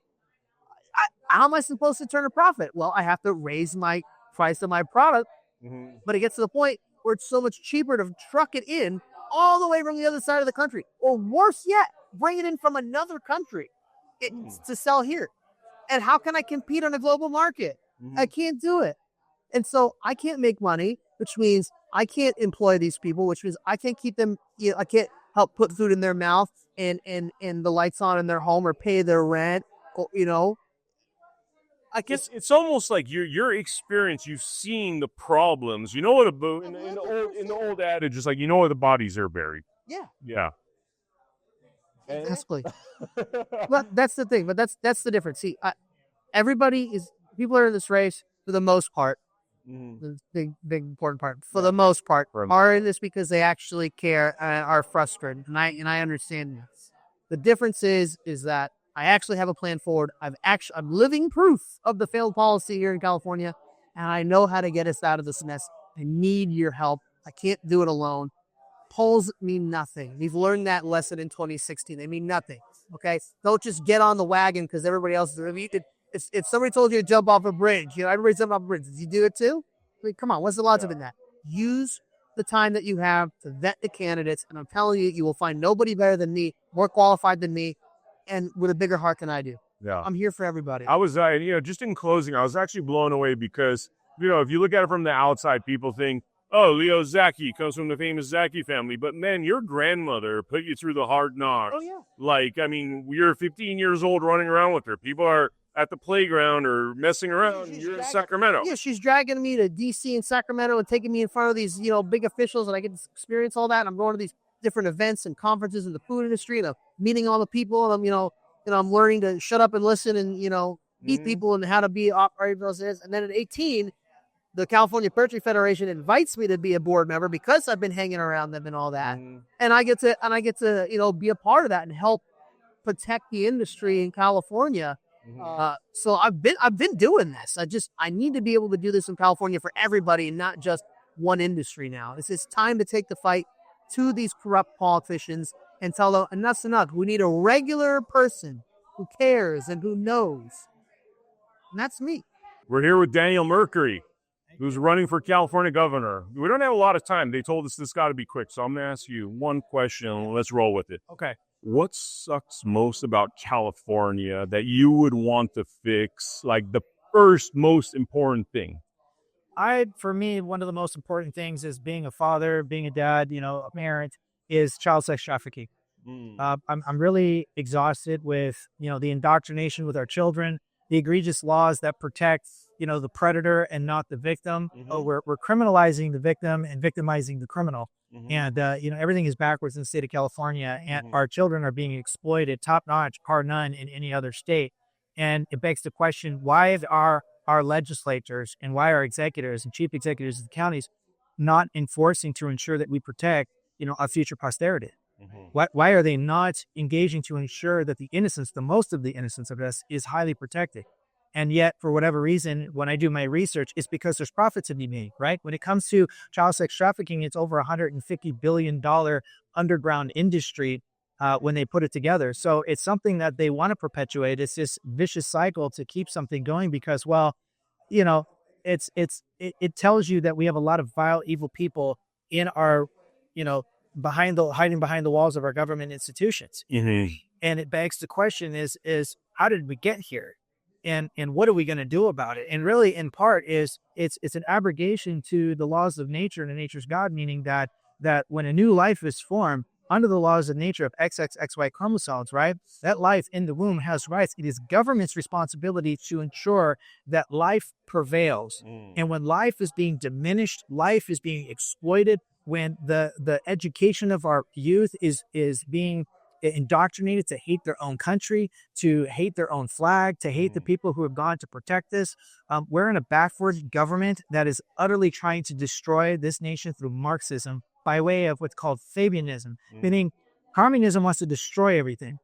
S5: how am I supposed to turn a profit? Well, I have to raise my price of my product, but it gets to the point where it's so much cheaper to truck it in all the way from the other side of the country, or worse yet, bring it in from another country to sell here. And how can I compete on a global market? I can't do it. And so I can't make money, which means I can't employ these people, which means I can't keep them, you know, I can't help put food in their mouth and the lights on in their home or pay their rent, or, you know. I guess
S2: it's almost like your experience. You've seen the problems. You know what in the old adage is like, you know where the bodies are buried. Yeah.
S5: Exactly. But that's the thing. But that's the difference. See, people are in this race for the most part. The big important part. For the most part, are in this because they actually care and are frustrated, and I understand this. The difference is that I actually have a plan forward. I'm living proof of the failed policy here in California, and I know how to get us out of this mess. I need your help. I can't do it alone. Polls mean nothing. We've learned that lesson in 2016. They mean nothing. Okay? Don't just get on the wagon because everybody else is. If somebody told you to jump off a bridge, you know, everybody's jumping off a bridge. Did you do it too? I mean, come on. What's the logic in that? Use the time that you have to vet the candidates, and I'm telling you, you will find nobody better than me, more qualified than me, and with a bigger heart than I do.
S2: Yeah.
S5: I'm here for everybody.
S2: I was, you know, just in closing, I was actually blown away because, you know, if you look at it from the outside, people think, oh, Leo Zacky comes from the famous Zacky family. But, man, your grandmother put you through the hard knocks.
S5: Oh, yeah.
S2: Like, I mean, you're 15 years old running around with her. People are at the playground or messing around. You're in Sacramento.
S5: Yeah, she's dragging me to D.C. and Sacramento and taking me in front of these, you know, big officials, and I get to experience all that. And I'm going to these different events and conferences in the food industry, and I'm meeting all the people, and I'm, you know, I'm learning to shut up and listen and, you know, meet people and how to be operate those is. And then at 18, the California Poultry Federation invites me to be a board member because I've been hanging around them and all that. And I get to, you know, be a part of that and help protect the industry in California. So I've been doing this. I need to be able to do this in California for everybody and not just one industry now. It's time to take the fight to these corrupt politicians and tell them enough's enough. We need a regular person who cares and who knows. And that's me.
S2: We're here with Daniel Mercuri, who's running for California governor. We don't have a lot of time. They told us this got to be quick. So I'm going to ask you one question. Let's roll with it.
S6: Okay.
S2: What sucks most about California that you would want to fix? Like the first most important thing?
S6: For me, one of the most important things is being a father, being a dad, you know, a parent, is child sex trafficking. I'm really exhausted with, you know, the indoctrination with our children, the egregious laws that protect, you know, the predator and not the victim. We're criminalizing the victim and victimizing the criminal. And, you know, everything is backwards in the state of California, and our children are being exploited top notch, bar none in any other state. And it begs the question, why are our legislators and why are executives and chief executives of the counties not enforcing to ensure that we protect, you know, our future posterity? Why are they not engaging to ensure that the innocence, the most of the innocence of us, is highly protected? And yet, for whatever reason, when I do my research, it's because there's profits to be made, right? When it comes to child sex trafficking, it's over $150 billion underground industry when they put it together. So it's something that they want to perpetuate. It's this vicious cycle to keep something going because, well, you know, it tells you that we have a lot of vile, evil people in our hiding behind the walls of our government institutions.
S2: Mm-hmm.
S6: And it begs the question is how did we get here? And what are we going to do about it? And really, in part, it's an abrogation to the laws of nature and nature's God, meaning that when a new life is formed under the laws of nature of XXXY chromosomes, right? That life in the womb has rights. It is government's responsibility to ensure that life prevails. And when life is being diminished, life is being exploited, when the education of our youth is being indoctrinated to hate their own country, to hate their own flag, to hate the people who have gone to protect this. We're in a backward government that is utterly trying to destroy this nation through Marxism by way of what's called Fabianism, meaning communism wants to destroy everything.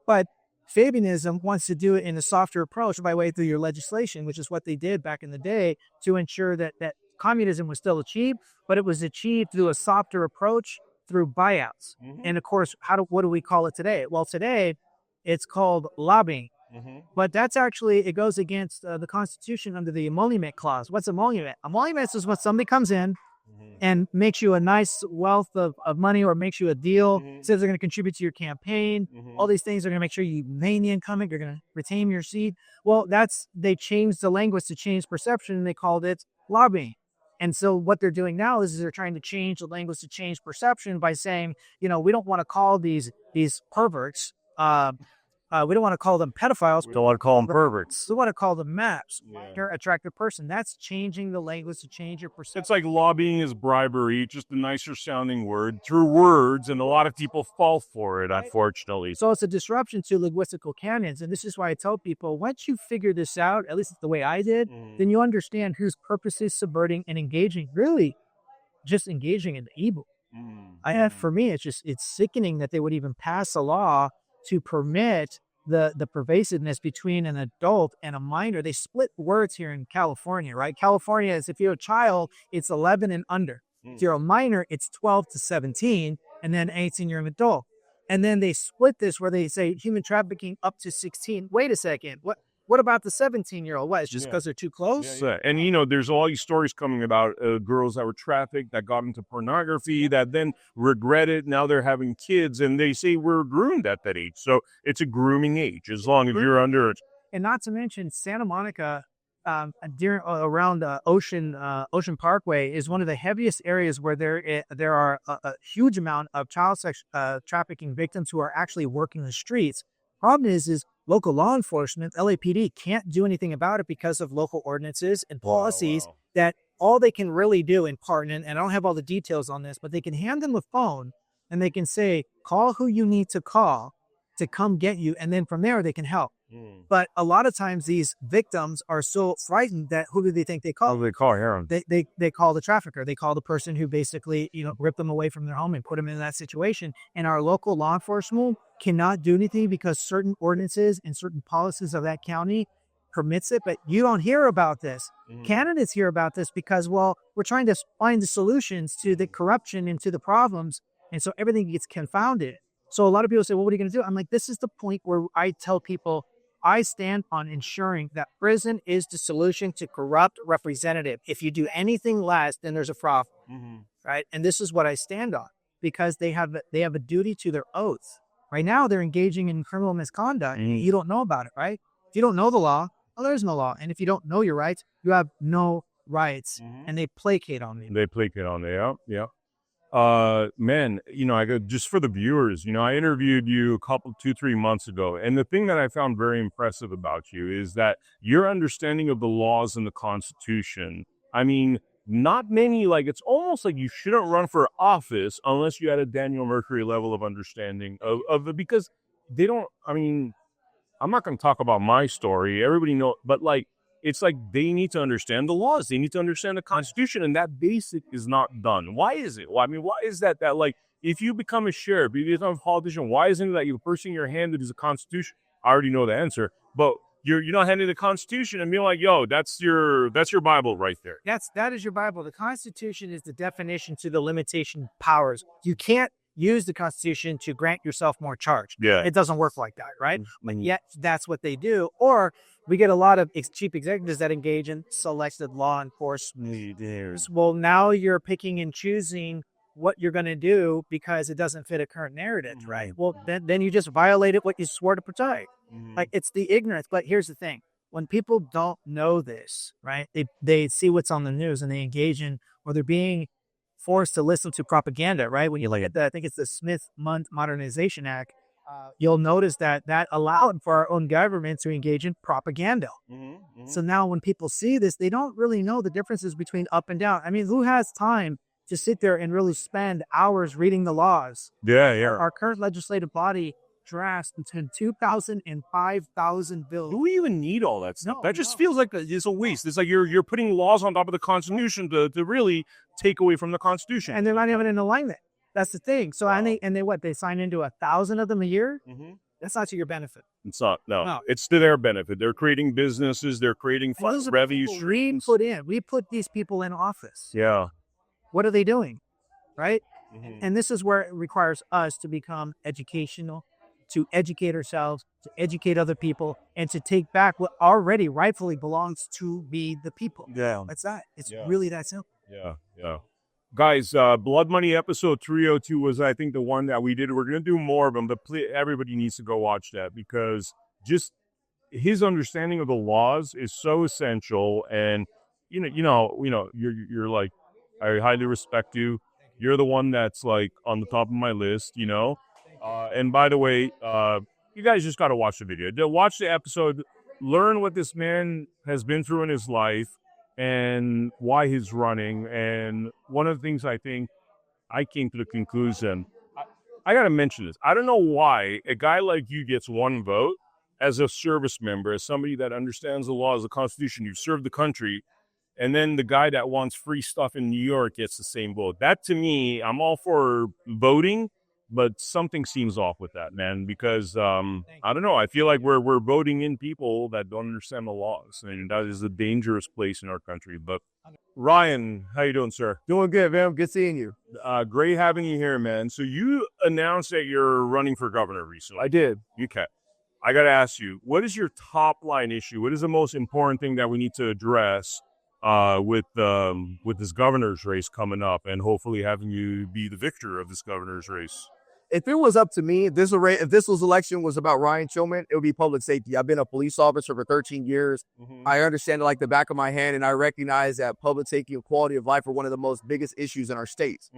S6: But Fabianism wants to do it in a softer approach by way through your legislation, which is what they did back in the day to ensure that communism was still achieved, but it was achieved through a softer approach through buyouts. And of course, what do we call it today? Well, today it's called lobbying. But that's actually, it goes against the Constitution under the emolument clause. What's emolument? Emolument is when somebody comes in and makes you a nice wealth of money, or makes you a deal, says they're going to contribute to your campaign. All these things are going to make sure you maintain the income, you're going to retain your seat. Well, they changed the language to change perception, and they called it lobbying. And so what they're doing now is they're trying to change the language to change perception by saying, we don't want to call these perverts, we don't want to call them pedophiles.
S2: We don't want to call them perverts.
S6: We want to call them maps. You're an attractive person. That's changing the language to change your perception.
S2: It's like lobbying is bribery, just a nicer sounding word through words, and a lot of people fall for it, unfortunately.
S6: So it's a disruption to linguistical canons, and this is why I tell people, once you figure this out, at least it's the way I did, then you understand whose purpose is subverting and engaging, really just engaging in evil. For me, it's sickening that they would even pass a law to permit the pervasiveness between an adult and a minor. They split words here in California, right? California is, if you're a child, it's 11 and under. If you're a minor, it's 12 to 17, and then 18, you're an adult. And then they split this where they say human trafficking up to 16. Wait a second. What about the 17-year-old? What, it's just because they're too close?
S2: And, there's all these stories coming about girls that were trafficked, that got into pornography, that then regretted. Now they're having kids, and they say we're groomed at that age. So it's a grooming age, as long as you're under it.
S6: And not to mention, Santa Monica, around Ocean Parkway, is one of the heaviest areas where there are a huge amount of child sex trafficking victims who are actually working the streets. Problem is local law enforcement, LAPD, can't do anything about it because of local ordinances and policies that all they can really do in part, and I don't have all the details on this, but they can hand them the phone and they can say, call who you need to call to come get you. And then from there, they can help. But a lot of times these victims are so frightened that who do they think they call?
S2: They call Aaron.
S6: They call the trafficker. They call the person who basically, ripped them away from their home and put them in that situation. And our local law enforcement cannot do anything because certain ordinances and certain policies of that county permits it. But you don't hear about this. Candidates hear about this because, we're trying to find the solutions to the corruption and to the problems. And so everything gets confounded. So a lot of people say, well, what are you going to do? I'm like, this is the point where I tell people, I stand on ensuring that prison is the solution to corrupt representative. If you do anything less, then there's a problem, right? And this is what I stand on, because they have a duty to their oaths. Right now, they're engaging in criminal misconduct. You don't know about it, right? If you don't know the law, well, there's no law. And if you don't know your rights, you have no rights. And they placate on you.
S2: They placate on you, yeah. Man, I go, just for the viewers, I interviewed you 2-3 months ago, and the thing that I found very impressive about you is that your understanding of the laws and the Constitution. I mean, not many, it's almost like you shouldn't run for office unless you had a Daniel Mercuri level of understanding of it, because they don't, I'm not going to talk about my story. Everybody knows, but it's like they need to understand the laws. They need to understand the Constitution, and that basic is not done. Why is it? Well, why is that if you become a sheriff, if you become a politician, why isn't it that the first thing you're handed is a Constitution? I already know the answer, but you're not handed the Constitution and being like, yo, that's your Bible right there.
S6: That is your Bible. The Constitution is the definition to the limitation powers. You can't use the Constitution to grant yourself more charge.
S2: Yeah.
S6: It doesn't work like that, right? But yet that's what they do. Or we get a lot of chief executives that engage in selected law enforcement. Well, now you're picking and choosing what you're going to do because it doesn't fit a current narrative, right? Well, then you just violated what you swore to protect. Like, it's the ignorance. But here's the thing. When people don't know this, right, they see what's on the news and they engage in, or they're being forced to listen to propaganda, right? When you look at I think it's the Smith-Mundt Modernization Act, you'll notice that allowed for our own government to engage in propaganda. So now when people see this, they don't really know the differences between up and down. I mean, who has time to sit there and really spend hours reading the laws? Our current legislative body drafts between 2,000 and 5,000 bills.
S2: Do we even need all that stuff?
S6: No,
S2: That just feels like it's a waste. It's like you're putting laws on top of the Constitution to really take away from the Constitution.
S6: And they're not even in alignment. That's the thing. So they sign into 1,000 of them a year. That's not to your benefit.
S2: It's not. No, it's to their benefit. They're creating businesses. They're creating revenue streams.
S6: We put these people in office.
S2: Yeah.
S6: What are they doing? Right? And this is where it requires us to become educational, to educate ourselves, to educate other people, and to take back what already rightfully belongs to be the people.
S2: Yeah.
S6: That's that. It's really that simple.
S2: Yeah. Guys, Blood Money episode 302 was, I think, the one that we did. We're going to do more of them, but everybody needs to go watch that because just his understanding of the laws is so essential. And, you're like, I highly respect you. You're the one that's like on the top of my list, and by the way, you guys just got to watch the video. Watch the episode, learn what this man has been through in his life and why he's running. And one of the things I think I came to the conclusion, I got to mention this. I don't know why a guy like you gets one vote as a service member, as somebody that understands the laws, the Constitution. You've served the country. And then the guy that wants free stuff in New York gets the same vote. That, to me, I'm all for voting, but something seems off with that, man, because I don't know. I feel like we're voting in people that don't understand the laws, and that is a dangerous place in our country. But Ryan, how you doing, sir?
S7: Doing good, man. Good seeing you.
S2: Great having you here, man. So you announced that you're running for governor recently.
S7: I did.
S2: Okay. I got to ask you, what is your top line issue? What is the most important thing that we need to address with this governor's race coming up, and hopefully having you be the victor of this governor's race?
S7: If it was up to me, if this election was about Ryan Tillman, it would be public safety. I've been a police officer for 13 years. I understand it like the back of my hand, and I recognize that public safety and quality of life are one of the most biggest issues in our states.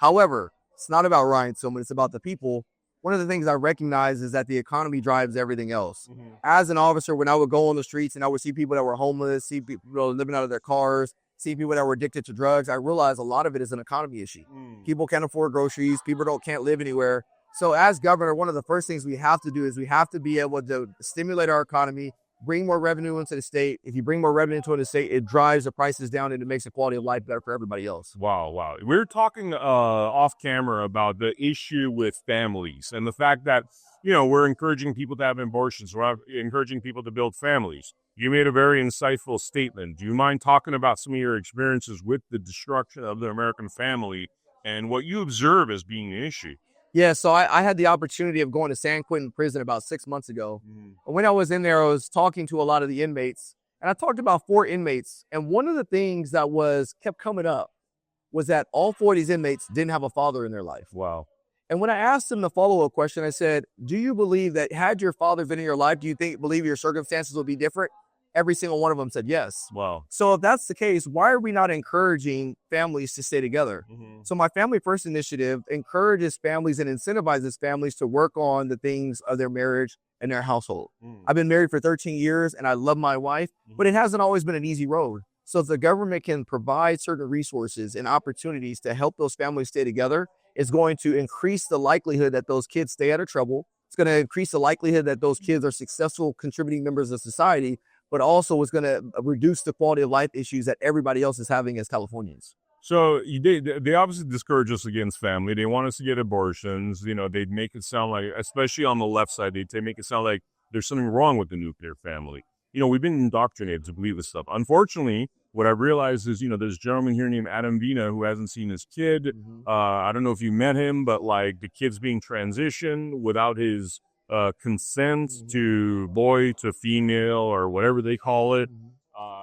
S7: However, it's not about Ryan Tillman. It's about the people. One of the things I recognize is that the economy drives everything else. As an officer, when I would go on the streets and I would see people that were homeless, see people living out of their cars, see people that were addicted to drugs, I realized a lot of it is an economy issue. People can't afford groceries. People can't live anywhere. So as governor, one of the first things we have to do is we have to be able to stimulate our economy, bring more revenue into the state. If you bring more revenue into the state, it drives the prices down and it makes the quality of life better for everybody else.
S2: Wow. We're talking off camera about the issue with families and the fact that, we're encouraging people to have abortions. We're encouraging people to build families. You made a very insightful statement. Do you mind talking about some of your experiences with the destruction of the American family and what you observe as being an issue?
S7: Yeah, so I had the opportunity of going to San Quentin prison about 6 months ago. When I was in there, I was talking to a lot of the inmates, and I talked about 4 inmates. And one of the things that kept coming up was that all 4 of these inmates didn't have a father in their life.
S2: Wow.
S7: And when I asked them the follow-up question, I said, do you believe that had your father been in your life, do you believe your circumstances would be different? Every single one of them said yes.
S2: Wow.
S7: So if that's the case, why are we not encouraging families to stay together? So my Family First initiative encourages families and incentivizes families to work on the things of their marriage and their household. I've been married for 13 years and I love my wife, but it hasn't always been an easy road. So if the government can provide certain resources and opportunities to help those families stay together, it's going to increase the likelihood that those kids stay out of trouble. It's going to increase the likelihood that those kids are successful contributing members of society, but also it's going to reduce the quality of life issues that everybody else is having as Californians.
S2: So they obviously discourage us against family. They want us to get abortions. They make it sound like, especially on the left side, they make it sound like there's something wrong with the nuclear family. We've been indoctrinated to believe this stuff. Unfortunately, what I realized is, there's a gentleman here named Adam Vina who hasn't seen his kid. I don't know if you met him, but like the kid's being transitioned without his consent to boy to female or whatever they call it.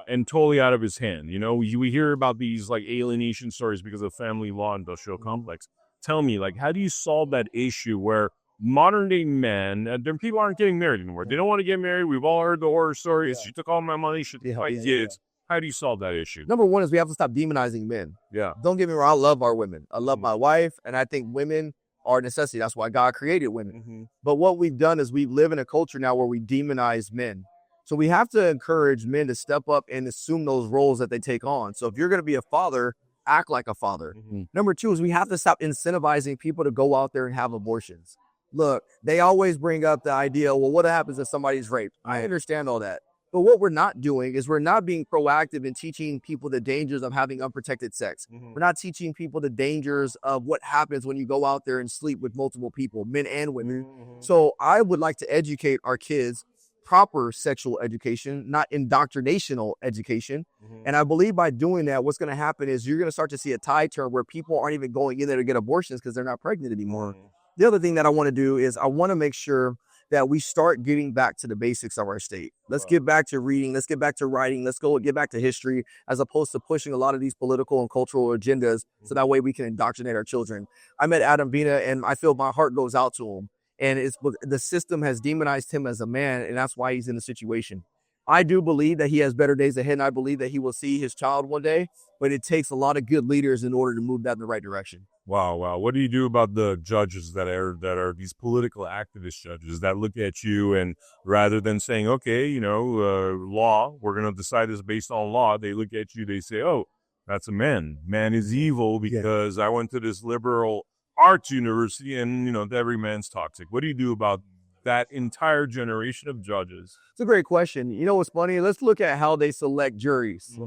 S2: and totally out of his hand. You know, we hear about these like alienation stories because of family law industrial complex. Tell me, like, how do you solve that issue where modern day men, people aren't getting married anymore? They don't want to get married. We've all heard the horror stories. She took all my money. She took my kids. How do you solve that issue?
S7: Number one is we have to stop demonizing men.
S2: Yeah.
S7: Don't get me wrong. I love our women. I love my wife, and I think women are a necessity. That's why God created women. But what we've done is we live in a culture now where we demonize men. So we have to encourage men to step up and assume those roles that they take on. So if you're going to be a father, act like a father. Number two is we have to stop incentivizing people to go out there and have abortions. Look, they always bring up the idea, well, what happens if somebody's raped? I understand all that. But what we're not doing is we're not being proactive in teaching people the dangers of having unprotected sex. We're not teaching people the dangers of what happens when you go out there and sleep with multiple people, men and women. So I would like to educate our kids proper sexual education, not indoctrinational education. And I believe by doing that, what's going to happen is you're going to start to see a tide turn where people aren't even going in there to get abortions because they're not pregnant anymore. The other thing that I want to do is I want to make sure that we start getting back to the basics of our state. Let's get back to reading. Let's get back to writing. Let's get back to history, as opposed to pushing a lot of these political and cultural agendas so that way we can indoctrinate our children. I met Adam Vina, and I feel my heart goes out to him. And the system has demonized him as a man, and that's why he's in the situation. I do believe that he has better days ahead, and I believe that he will see his child one day, but it takes a lot of good leaders in order to move that in the right direction.
S2: Wow. What do you do about the judges that are these political activist judges that look at you and rather than saying, okay, law, we're going to decide this based on law, they look at you, they say, oh, that's a man. Man is evil because I went to this liberal arts university and, every man's toxic. What do you do about that entire generation of judges?
S7: It's a great question. You know what's funny? Let's look at how they select juries.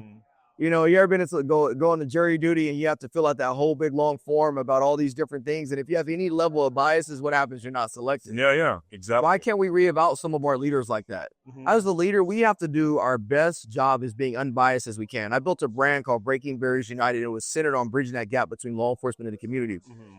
S7: You ever been to go on the jury duty and you have to fill out that whole big long form about all these different things. And if you have any level of biases, what happens? You're not selected.
S2: Yeah, exactly.
S7: Why can't we re-evaluate some of our leaders like that? As a leader, we have to do our best job as being unbiased as we can. I built a brand called Breaking Barriers United. It was centered on bridging that gap between law enforcement and the community.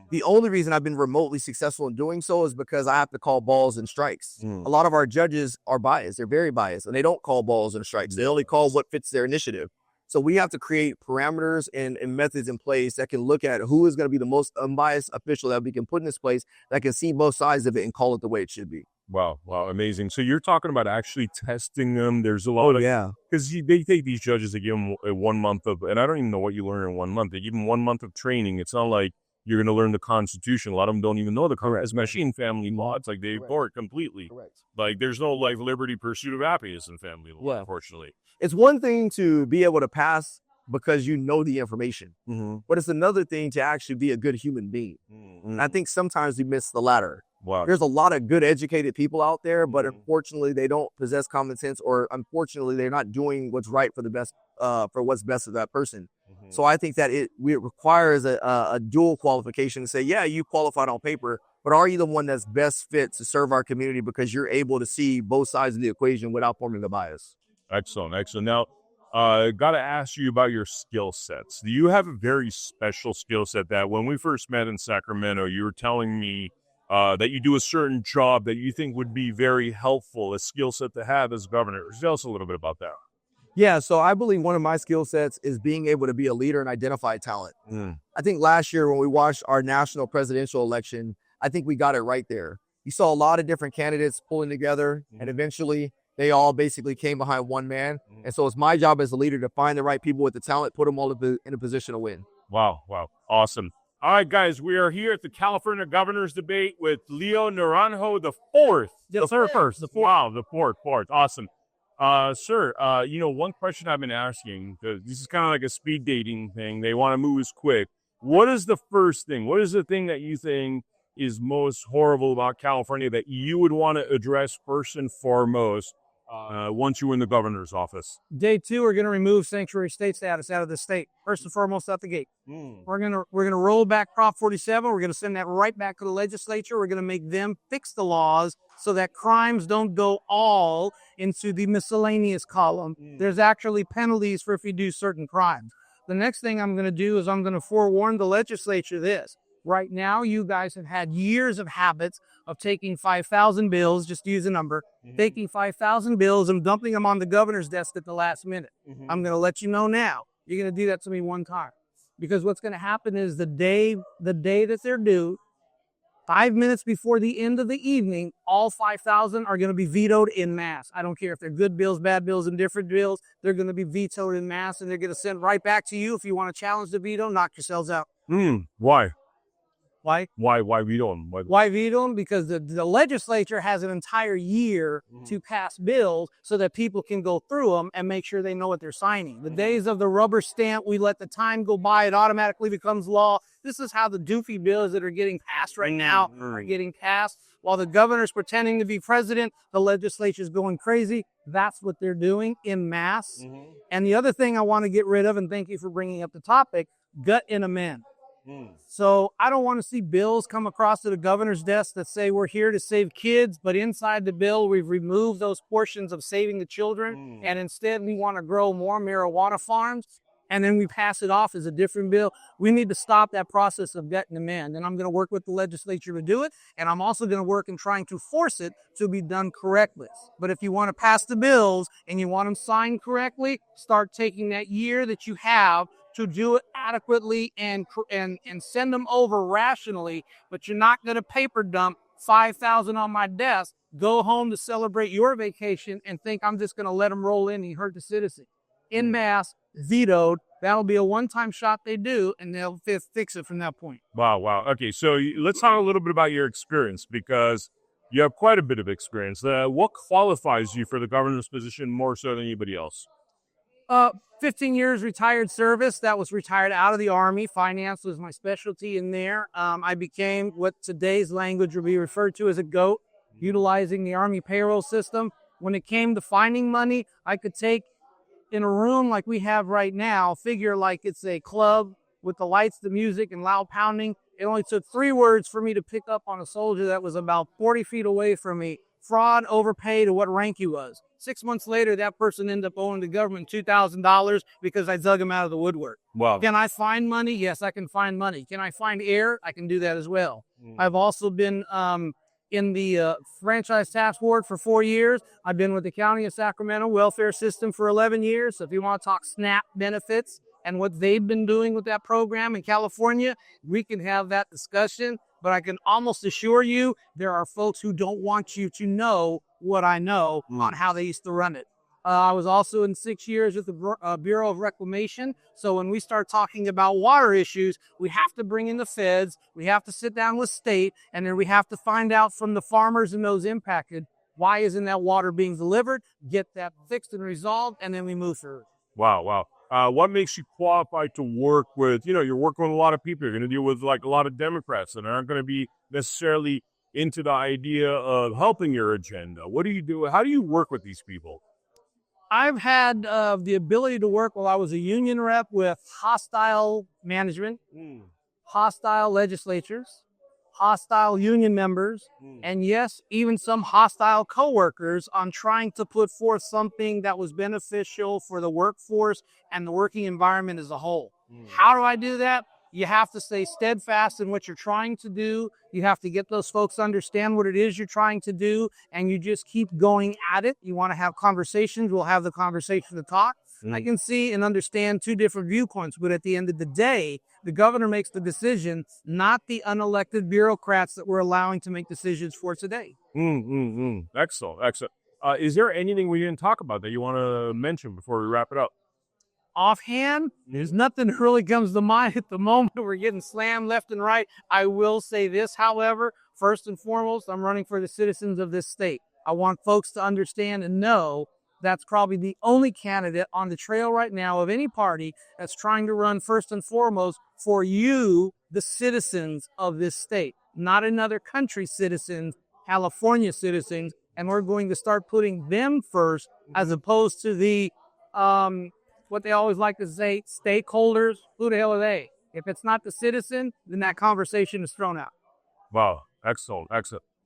S7: The only reason I've been remotely successful in doing so is because I have to call balls and strikes. A lot of our judges are biased. They're very biased, and they don't call balls and strikes. They only call what fits their initiative. So we have to create parameters and methods in place that can look at who is going to be the most unbiased official that we can put in this place that can see both sides of it and call it the way it should be.
S2: Wow, amazing. So you're talking about actually testing them. There's a lot of, because they take these judges, they give them 1 month of, and I don't even know what you learn in 1 month. They give them 1 month of training. It's not like you're going to learn the Constitution. A lot of them don't even know the Constitution, especially in family law. It's like they ignore it completely. Like there's no life, liberty, pursuit of happiness in family law, unfortunately.
S7: It's one thing to be able to pass because you know the information, but it's another thing to actually be a good human being. And I think sometimes we miss the latter.
S2: Wow.
S7: There's a lot of good educated people out there, but unfortunately they don't possess common sense, or unfortunately they're not doing what's right for the best, for what's best of that person. So I think that it requires a dual qualification to say, yeah, you qualified on paper, but are you the one that's best fit to serve our community because you're able to see both sides of the equation without forming a bias?
S2: Excellent. Now, got to ask you about your skill sets. Do you have a very special skill set that when we first met in Sacramento, you were telling me that you do a certain job that you think would be very helpful, a skill set to have as governor? Tell us a little bit about that.
S7: Yeah, so I believe one of my skill sets is being able to be a leader and identify talent. I think last year when we watched our national presidential election, I think we got it right there. You saw a lot of different candidates pulling together, and eventually they all basically came behind one man. And so it's my job as a leader to find the right people with the talent, put them all in a position to win.
S2: Wow. Awesome. All right, guys, we are here at the California Governor's Debate with Leo Naranjo, the fourth.
S3: Yes, sir.
S2: First. The fourth. Wow, the fourth. Awesome. Sir, one question I've been asking, because this is kind of like a speed dating thing. They want to move as quick. What is the first thing? What is the thing that you think is most horrible about California that you would want to address first and foremost once you were in the governor's office?
S6: Day 2, we're going to remove sanctuary state status out of the state. First and foremost, out the gate. We're going to roll back Prop 47. We're going to send that right back to the legislature. We're going to make them fix the laws so that crimes don't go all into the miscellaneous column. There's actually penalties for if you do certain crimes. The next thing I'm going to do is I'm going to forewarn the legislature this.
S5: Right now, you guys have had years of habits of taking 5,000 bills, just to use a number, taking 5,000 bills and dumping them on the governor's desk at the last minute. I'm going to let you know now. You're going to do that to me one time. Because what's going to happen is the day that they're due, 5 minutes before the end of the evening, all 5,000 are going to be vetoed in mass. I don't care if they're good bills, bad bills, indifferent bills. They're going to be vetoed in mass, and they're going to send right back to you. If you want to challenge the veto, knock yourselves out.
S2: Why?
S5: Why?
S2: Why veto them?
S5: Why veto them? Because the legislature has an entire year to pass bills so that people can go through them and make sure they know what they're signing. The days of the rubber stamp, we let the time go by, it automatically becomes law. This is how the doofy bills that are getting passed right now are getting passed. While the governor's pretending to be president, the legislature's going crazy. That's what they're doing in mass. And the other thing I want to get rid of, and thank you for bringing up the topic, gut and amend. So I don't want to see bills come across to the governor's desk that say we're here to save kids, but inside the bill we've removed those portions of saving the children, and instead we want to grow more marijuana farms, and then we pass it off as a different bill. We need to stop that process of gut and amend, and I'm going to work with the legislature to do it, and I'm also going to work in trying to force it to be done correctly. But if you want to pass the bills and you want them signed correctly, start taking that year that you have to do it adequately and send them over rationally, but you're not going to paper dump 5,000 on my desk, go home to celebrate your vacation and think I'm just going to let them roll in and hurt the citizen. In mass, vetoed. That'll be a one-time shot they do, and they'll fix it from that point.
S2: Wow. Okay, so let's talk a little bit about your experience, because you have quite a bit of experience. What qualifies you for the governor's position more so than anybody else?
S5: 15 years retired service. That was retired out of the Army. Finance was my specialty in there. I became what today's language would be referred to as a GOAT, utilizing the Army payroll system. When it came to finding money, I could take in a room like we have right now, figure like it's a club with the lights, the music, and loud pounding. It only took 3 words for me to pick up on a soldier that was about 40 feet away from me. Fraud, overpaid, or what rank he was. 6 months later, that person ended up owing the government $2,000 because I dug him out of the woodwork.
S2: Wow.
S5: Can I find money? Yes, I can find money. Can I find air? I can do that as well. I've also been in the franchise task board for 4 years. I've been with the County of Sacramento welfare system for 11 years. So if you want to talk SNAP benefits and what they've been doing with that program in California, we can have that discussion. But I can almost assure you there are folks who don't want you to know what I know on how they used to run it. I was also in 6 years with the Bureau of Reclamation. So when we start talking about water issues, we have to bring in the feds, we have to sit down with state, and then we have to find out from the farmers and those impacted, why isn't that water being delivered, get that fixed and resolved, and then we move through.
S2: Wow. What makes you qualified to work with, you're working with a lot of people. You're going to deal with like a lot of Democrats that aren't going to be necessarily into the idea of helping your agenda. What do you do? How do you work with these people?
S5: I've had the ability to work while I was a union rep with hostile management, hostile legislatures, hostile union members, and yes, even some hostile coworkers on trying to put forth something that was beneficial for the workforce and the working environment as a whole. How do I do that? You have to stay steadfast in what you're trying to do. You have to get those folks to understand what it is you're trying to do, and you just keep going at it. You want to have conversations, we'll have the conversation to talk. I can see and understand 2 different viewpoints, but at the end of the day, the governor makes the decision, not the unelected bureaucrats that we're allowing to make decisions for today.
S2: Excellent. Is there anything we didn't talk about that you want to mention before we wrap it up?
S5: Offhand, there's nothing that really comes to mind at the moment. We're getting slammed left and right. I will say this, however, first and foremost, I'm running for the citizens of this state. I want folks to understand and know that's probably the only candidate on the trail right now of any party that's trying to run first and foremost for you, the citizens of this state, not another country's citizens, California citizens, and we're going to start putting them first as opposed to the what they always like to say, stakeholders. Who the hell are they? If it's not the citizen, then that conversation is thrown out.
S2: Wow. Excellent.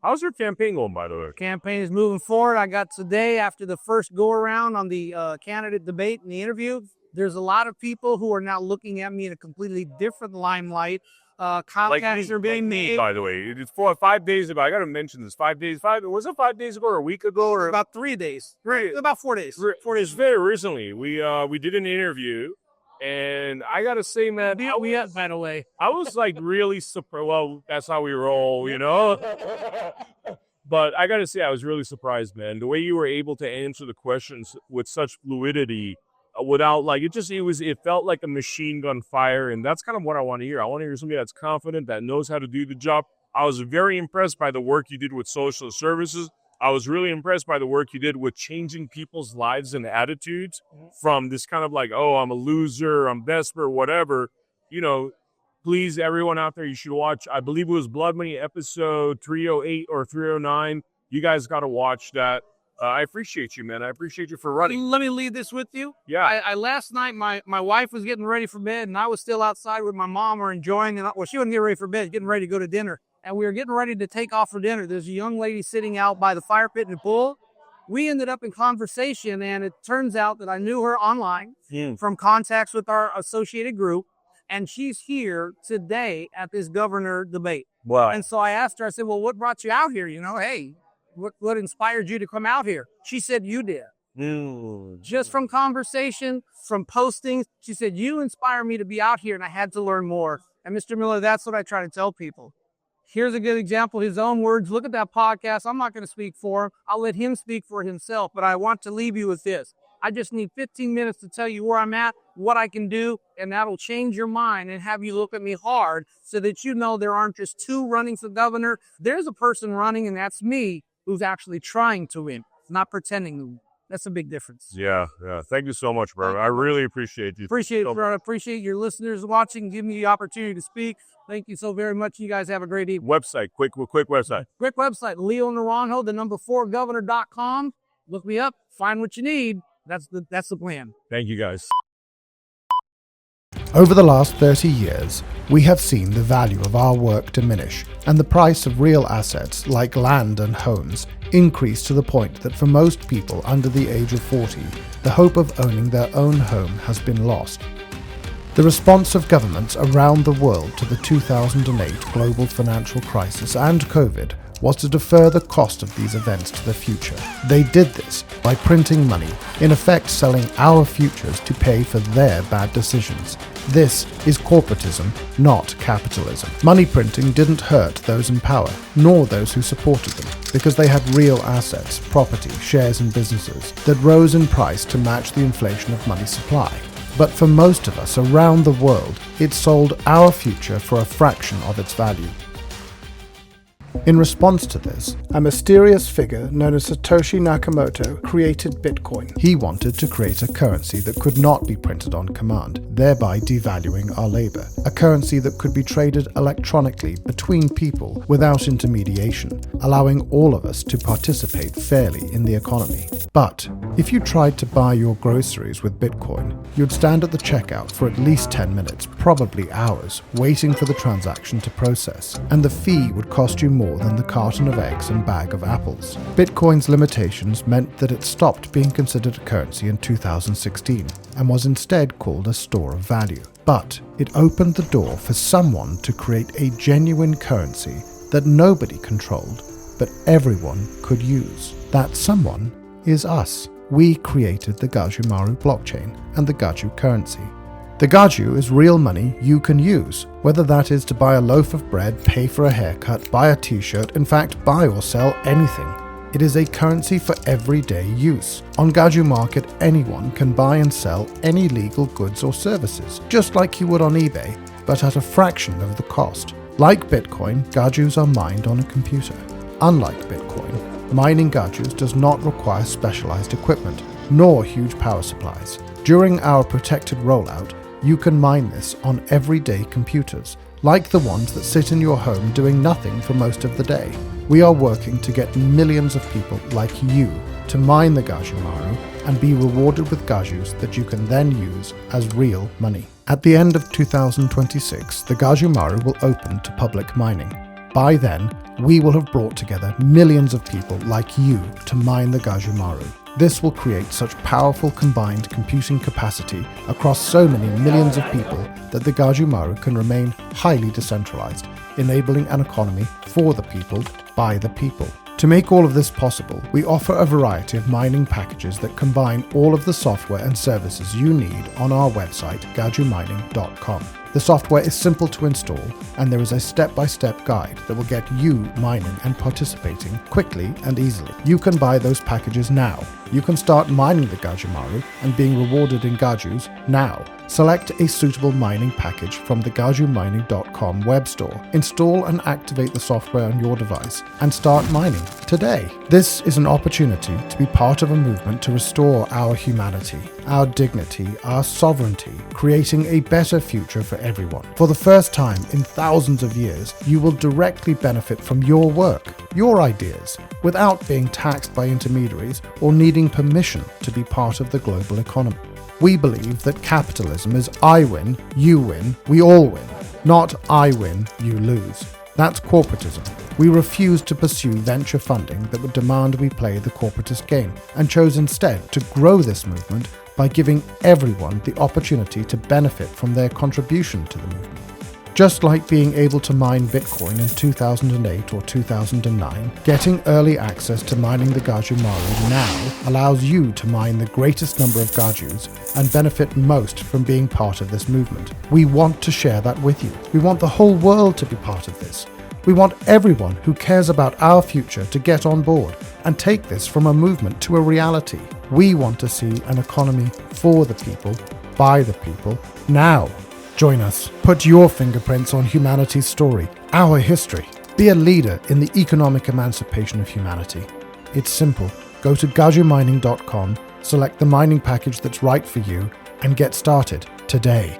S2: How's your campaign going, by the way?
S5: Campaign is moving forward. I got today, after the first go-around on the candidate debate and the interview, there's a lot of people who are now looking at me in a completely different limelight.
S6: Comcast are being made.
S2: By the way, it's 5 days ago. I got to mention this. 5 days. Was it 5 days ago or a week ago? Or
S6: About 3 days. About 4 days. 4 days.
S2: Very recently. We did an interview, and I got to say, man,
S6: By the way.
S2: I was like really surprised. Well, that's how we roll, you know? But I got to say, I was really surprised, man. The way you were able to answer the questions with such fluidity, without like, it felt like a machine gun fire. And that's kind of what I want to hear. I want to hear somebody that's confident, that knows how to do the job. I was very impressed by the work you did with social services. I was really impressed by the work you did with changing people's lives and attitudes from this kind of like, oh, I'm a loser, I'm desperate, whatever. You know, please, everyone out there, you should watch. I believe it was Blood Money episode 308 or 309. You guys got to watch that. I appreciate you, man. I appreciate you for running.
S6: Let me leave this with you.
S2: Yeah.
S6: I last night, my wife was getting ready for bed, and I was still outside with my mom. We're enjoying it. Well, she wasn't getting ready for bed, getting ready to go to dinner. And we were getting ready to take off for dinner. There's a young lady sitting out by the fire pit in the pool. We ended up in conversation, and it turns out that I knew her online from contacts with our associated group. And she's here today at this governor debate.
S2: Wow.
S6: And so I asked her, I said, well, what brought you out here? You know, hey, what inspired you to come out here? She said, you did. Just from conversation, from postings, she said, you inspired me to be out here, and I had to learn more. And Mr. Miller, that's what I try to tell people. Here's a good example, his own words. Look at that podcast. I'm not going to speak for him. I'll let him speak for himself, but I want to leave you with this. I just need 15 minutes to tell you where I'm at, what I can do, and that'll change your mind and have you look at me hard so that you know there aren't just two running for governor. There's a person running, and that's me, who's actually trying to win, not pretending to win. That's a big difference.
S2: Yeah. Thank you so much, bro. I really appreciate you.
S6: Appreciate it, bro. I appreciate your listeners watching, giving me the opportunity to speak. Thank you so very much. You guys have a great evening.
S2: Website, quick website.
S6: Quick website, Leo Naranjo, 4governor.com. Look me up, find what you need. That's the plan.
S2: Thank you, guys.
S1: Over the last 30 years, we have seen the value of our work diminish and the price of real assets like land and homes increase to the point that for most people under the age of 40, the hope of owning their own home has been lost. The response of governments around the world to the 2008 global financial crisis and COVID was to defer the cost of these events to the future. They did this by printing money, in effect selling our futures to pay for their bad decisions. This is corporatism, not capitalism. Money printing didn't hurt those in power, nor those who supported them, because they had real assets, property, shares and businesses that rose in price to match the inflation of money supply. But for most of us around the world, it sold our future for a fraction of its value. In response to this, a mysterious figure known as Satoshi Nakamoto created Bitcoin. He wanted to create a currency that could not be printed on command, thereby devaluing our labor. A currency that could be traded electronically between people without intermediation, allowing all of us to participate fairly in the economy. But if you tried to buy your groceries with Bitcoin, you'd stand at the checkout for at least 10 minutes, probably hours, waiting for the transaction to process, and the fee would cost you more than the carton of eggs and bag of apples. Bitcoin's limitations meant that it stopped being considered a currency in 2016 and was instead called a store of value. But it opened the door for someone to create a genuine currency that nobody controlled, but everyone could use. That someone is us. We created the Gajumaru blockchain and the Gaju currency. The Gaju is real money you can use, whether that is to buy a loaf of bread, pay for a haircut, buy a t-shirt, in fact buy or sell anything. It is a currency for everyday use. On Gaju Market, anyone can buy and sell any legal goods or services, just like you would on eBay, but at a fraction of the cost. Like Bitcoin, Gajus are mined on a computer. Unlike Bitcoin, mining Gajus does not require specialized equipment, nor huge power supplies. During our protected rollout, you can mine this on everyday computers, like the ones that sit in your home doing nothing for most of the day. We are working to get millions of people like you to mine the Gajumaru and be rewarded with Gajus that you can then use as real money. At the end of 2026, the Gajumaru will open to public mining. By then, we will have brought together millions of people like you to mine the Gajumaru. This will create such powerful combined computing capacity across so many millions of people that the Gaju Maru can remain highly decentralized, enabling an economy for the people, by the people. To make all of this possible, we offer a variety of mining packages that combine all of the software and services you need on our website, gajumining.com. The software is simple to install, and there is a step-by-step guide that will get you mining and participating quickly and easily. You can buy those packages now. You can start mining the Gaju Maru and being rewarded in Gajus now. Select a suitable mining package from the gajumining.com web store. Install and activate the software on your device and start mining today. This is an opportunity to be part of a movement to restore our humanity, our dignity, our sovereignty, creating a better future for everyone. For the first time in thousands of years, you will directly benefit from your work, your ideas, without being taxed by intermediaries or needing permission to be part of the global economy. We believe that capitalism is I win, you win, we all win, not I win, you lose. That's corporatism. We refuse to pursue venture funding that would demand we play the corporatist game, and chose instead to grow this movement by giving everyone the opportunity to benefit from their contribution to the movement. Just like being able to mine Bitcoin in 2008 or 2009, getting early access to mining the Gaju Maru now allows you to mine the greatest number of Gajus and benefit most from being part of this movement. We want to share that with you. We want the whole world to be part of this. We want everyone who cares about our future to get on board and take this from a movement to a reality. We want to see an economy for the people, by the people, now. Join us. Put your fingerprints on humanity's story, our history. Be a leader in the economic emancipation of humanity. It's simple. Go to gajumining.com, select the mining package that's right for you, and get started today.